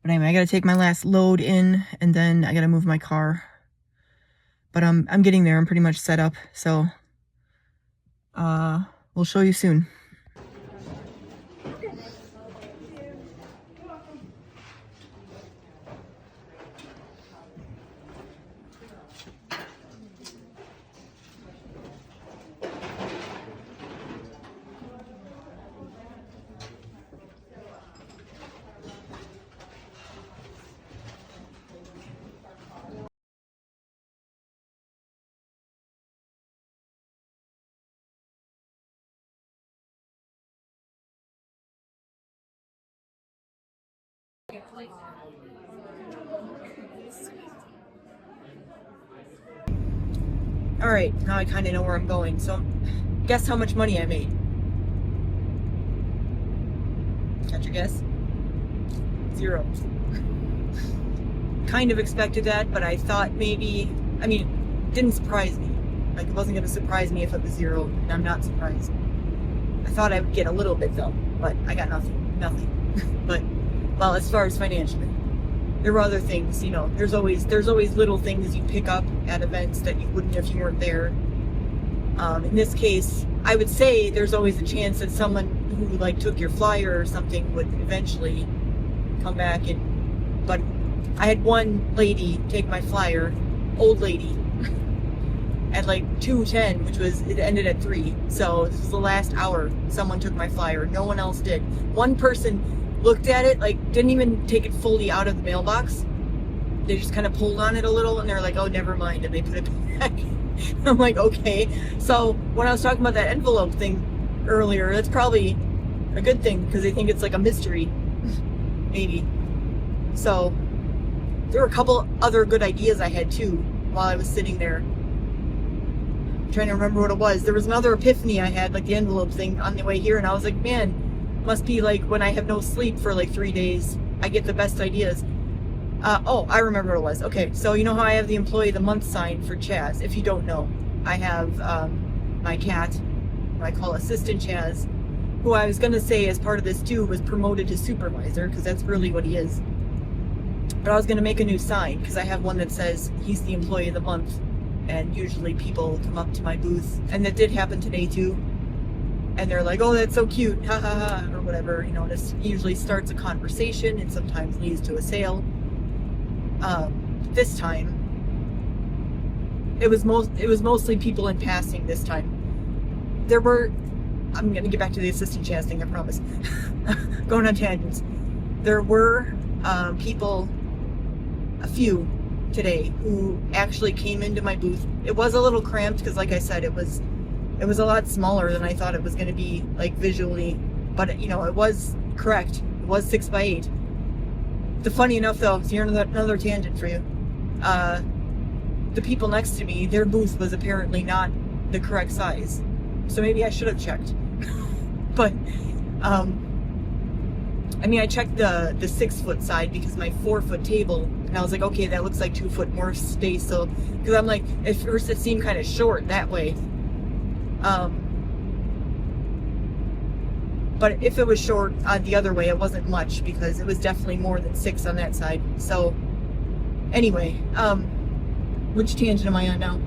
anyway, I gotta take my last load in, and then I gotta move my car. But I'm getting there. I'm pretty much set up, so we'll show you soon. Alright, now I kind of know where I'm going, so guess how much money I made? Got your guess? 0. Kind of expected that, but I thought maybe, I mean, it didn't surprise me. Like, it wasn't going to surprise me if it was 0, and I'm not surprised. I thought I would get a little bit though, but I got nothing. But, well, as far as financially. there were other things, you know, there's always little things you pick up at events that you wouldn't if you weren't there. In this case, I would say there's always a chance that someone who like took your flyer or something would eventually come back but I had one lady take my flyer, old lady, at like 2:10, it ended at 3. So this was the last hour someone took my flyer. No one else did. One person looked at it, like didn't even take it fully out of the mailbox. They just kind of pulled on it a little and they're like, oh, never mind, and they put it back. I'm like, okay. So when I was talking about that envelope thing earlier, that's probably a good thing because they think it's like a mystery, maybe. So there were a couple other good ideas I had too while I was sitting there. I'm trying to remember what it was. There was another epiphany I had, like the envelope thing on the way here, and I was like, man, must be like when I have no sleep for like 3 days, I get the best ideas. Oh, I remember what it was. Okay, so you know how I have the Employee of the Month sign for Chaz? If you don't know, I have my cat, who I call Assistant Chaz, who I was going to say as part of this too was promoted to supervisor, because that's really what he is. But I was going to make a new sign, because I have one that says he's the Employee of the Month, and usually people come up to my booth, and that did happen today too. And they're like, oh, that's so cute, ha ha ha, or whatever. You know, this usually starts a conversation and sometimes leads to a sale. This time, it was mostly people in passing this time. There were, I'm going to get back to the Assistant Chaz thing, I promise. Going on tangents. There were people, a few today, who actually came into my booth. It was a little cramped because, like I said, it was a lot smaller than I thought it was going to be, like visually. But you know, it was correct. It was 6 by 8. The funny enough though, so here's another tangent for you. The people next to me, their booth was apparently not the correct size. So maybe I should have checked. But, I mean, I checked the 6-foot side because my 4-foot table, and I was like, okay, that looks like 2 foot more space. So, because I'm like, at first it seemed kind of short that way. But if it was short the other way, it wasn't much because it was definitely more than 6 on that side. So anyway, which tangent am I on now?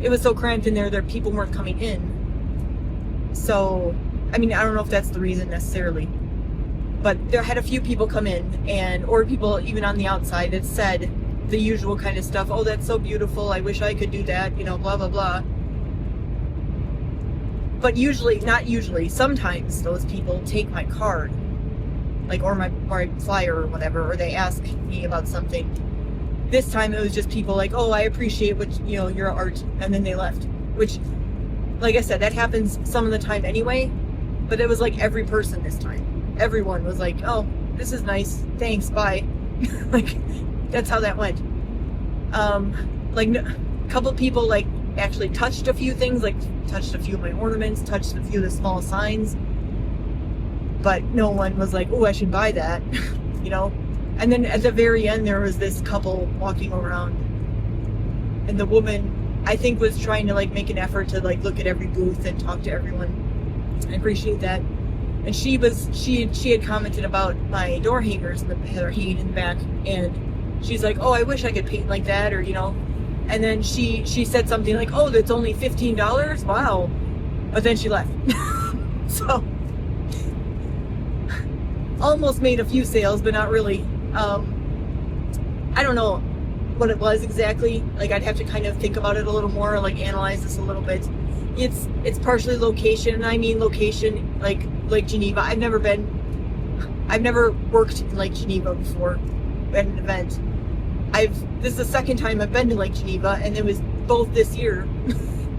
It was so cramped in there that people weren't coming in. So, I mean, I don't know if that's the reason necessarily, but there had a few people come in or people even on the outside that said the usual kind of stuff. Oh, that's so beautiful. I wish I could do that, you know, blah, blah, blah. But not usually, sometimes those people take my card, like, or my flyer or whatever, or they ask me about something. This time it was just people like, oh, I appreciate your art, and then they left. Which, like I said, that happens some of the time anyway, but it was like every person this time. Everyone was like, oh, this is nice, thanks, bye. Like, that's how that went. Like, a couple people, like, actually touched a few things, like touched a few of my ornaments, touched a few of the small signs, but no one was like, oh, I should buy that. You know. And then at the very end there was this couple walking around, and the woman, I think, was trying to like make an effort to like look at every booth and talk to everyone. I appreciate that. And she had commented about my door hangers that are hanging in the back, and she's like, oh, I wish I could paint like that, or you know. And then she said something like, oh, that's only $15? Wow. But then she left. So, almost made a few sales, but not really. I don't know what it was exactly. Like, I'd have to kind of think about it a little more, like analyze this a little bit. It's partially location, and I mean location like Lake Geneva. I've never worked in Lake Geneva before at an event. This is the second time I've been to Lake Geneva, and it was both this year.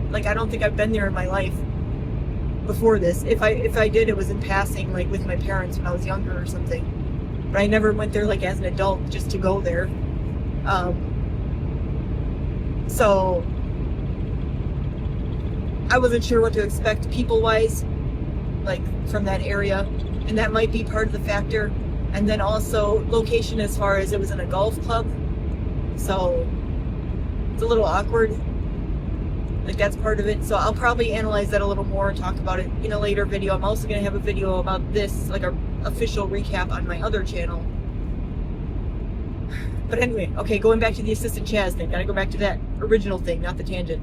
Like, I don't think I've been there in my life before this. If I did, it was in passing, like with my parents when I was younger or something. But I never went there like as an adult just to go there. So I wasn't sure what to expect people-wise, like from that area, and that might be part of the factor. And then also location, as far as it was in a golf club. So it's a little awkward. Like, that's part of it. So I'll probably analyze that a little more and talk about it in a later video. I'm also going to have a video about this, like a official recap on my other channel. But anyway, okay, going back to the assistant Chaz thing. Gotta go back to that original thing, not the tangent.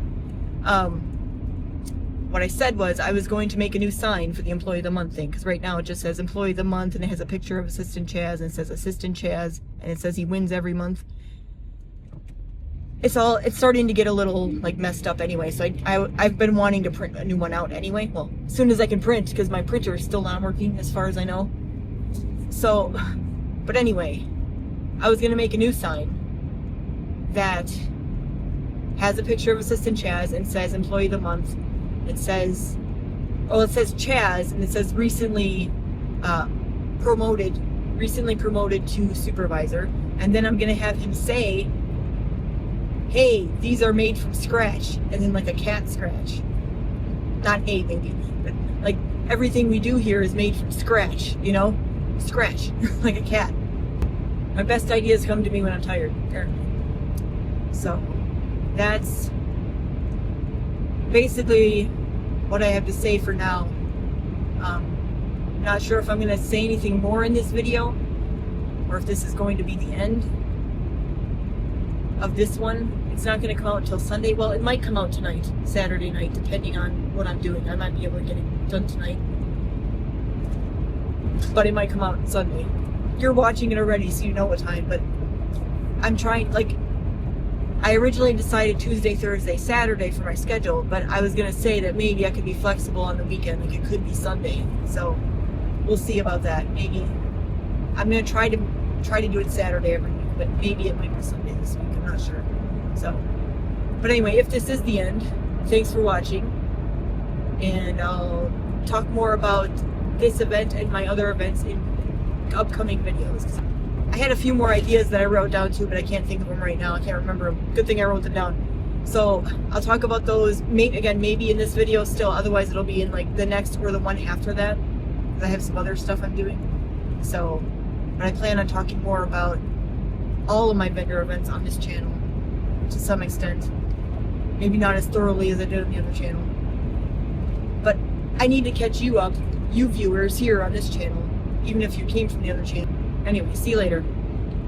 What I said was I was going to make a new sign for the Employee of the Month thing, because right now it just says Employee of the Month, and it has a picture of Assistant Chaz, and it says Assistant Chaz, and it says he wins every month. It's starting to get a little like messed up anyway, so I've been wanting to print a new one out anyway. Well, as soon as I can print, because my printer is still not working as far as I know. So, but anyway, I was going to make a new sign that has a picture of Assistant Chaz and says Employee of the Month. It says Chaz, and it says recently promoted to supervisor. And then I'm going to have him say, hey, these are made from scratch, and then like a cat scratch. Not hey, maybe, but like everything we do here is made from scratch, you know? Scratch, like a cat. My best ideas come to me when I'm tired, apparently. So, that's basically what I have to say for now. Not sure if I'm going to say anything more in this video, or if this is going to be the end of this one. It's not going to come out until Sunday. Well, it might come out tonight, Saturday night, depending on what I'm doing. I might be able to get it done tonight, but it might come out Sunday. You're watching it already, so you know what time, but I'm trying, like, I originally decided Tuesday, Thursday, Saturday for my schedule, but I was going to say that maybe I could be flexible on the weekend, like it could be Sunday, so we'll see about that. Maybe I'm going to try to do it Saturday every week, but maybe it might be Sunday this week, I'm not sure. So, but anyway, if this is the end, thanks for watching, and I'll talk more about this event and my other events in upcoming videos. I had a few more ideas that I wrote down too, but I can't think of them right now. I can't remember them. Good thing I wrote them down. So I'll talk about those maybe in this video still, otherwise it'll be in like the next or the one after that, because I have some other stuff I'm doing. So, but I plan on talking more about all of my vendor events on this channel to some extent. Maybe not as thoroughly as I did on the other channel. But I need to catch you up, you viewers here on this channel, even if you came from the other channel. Anyway, see you later.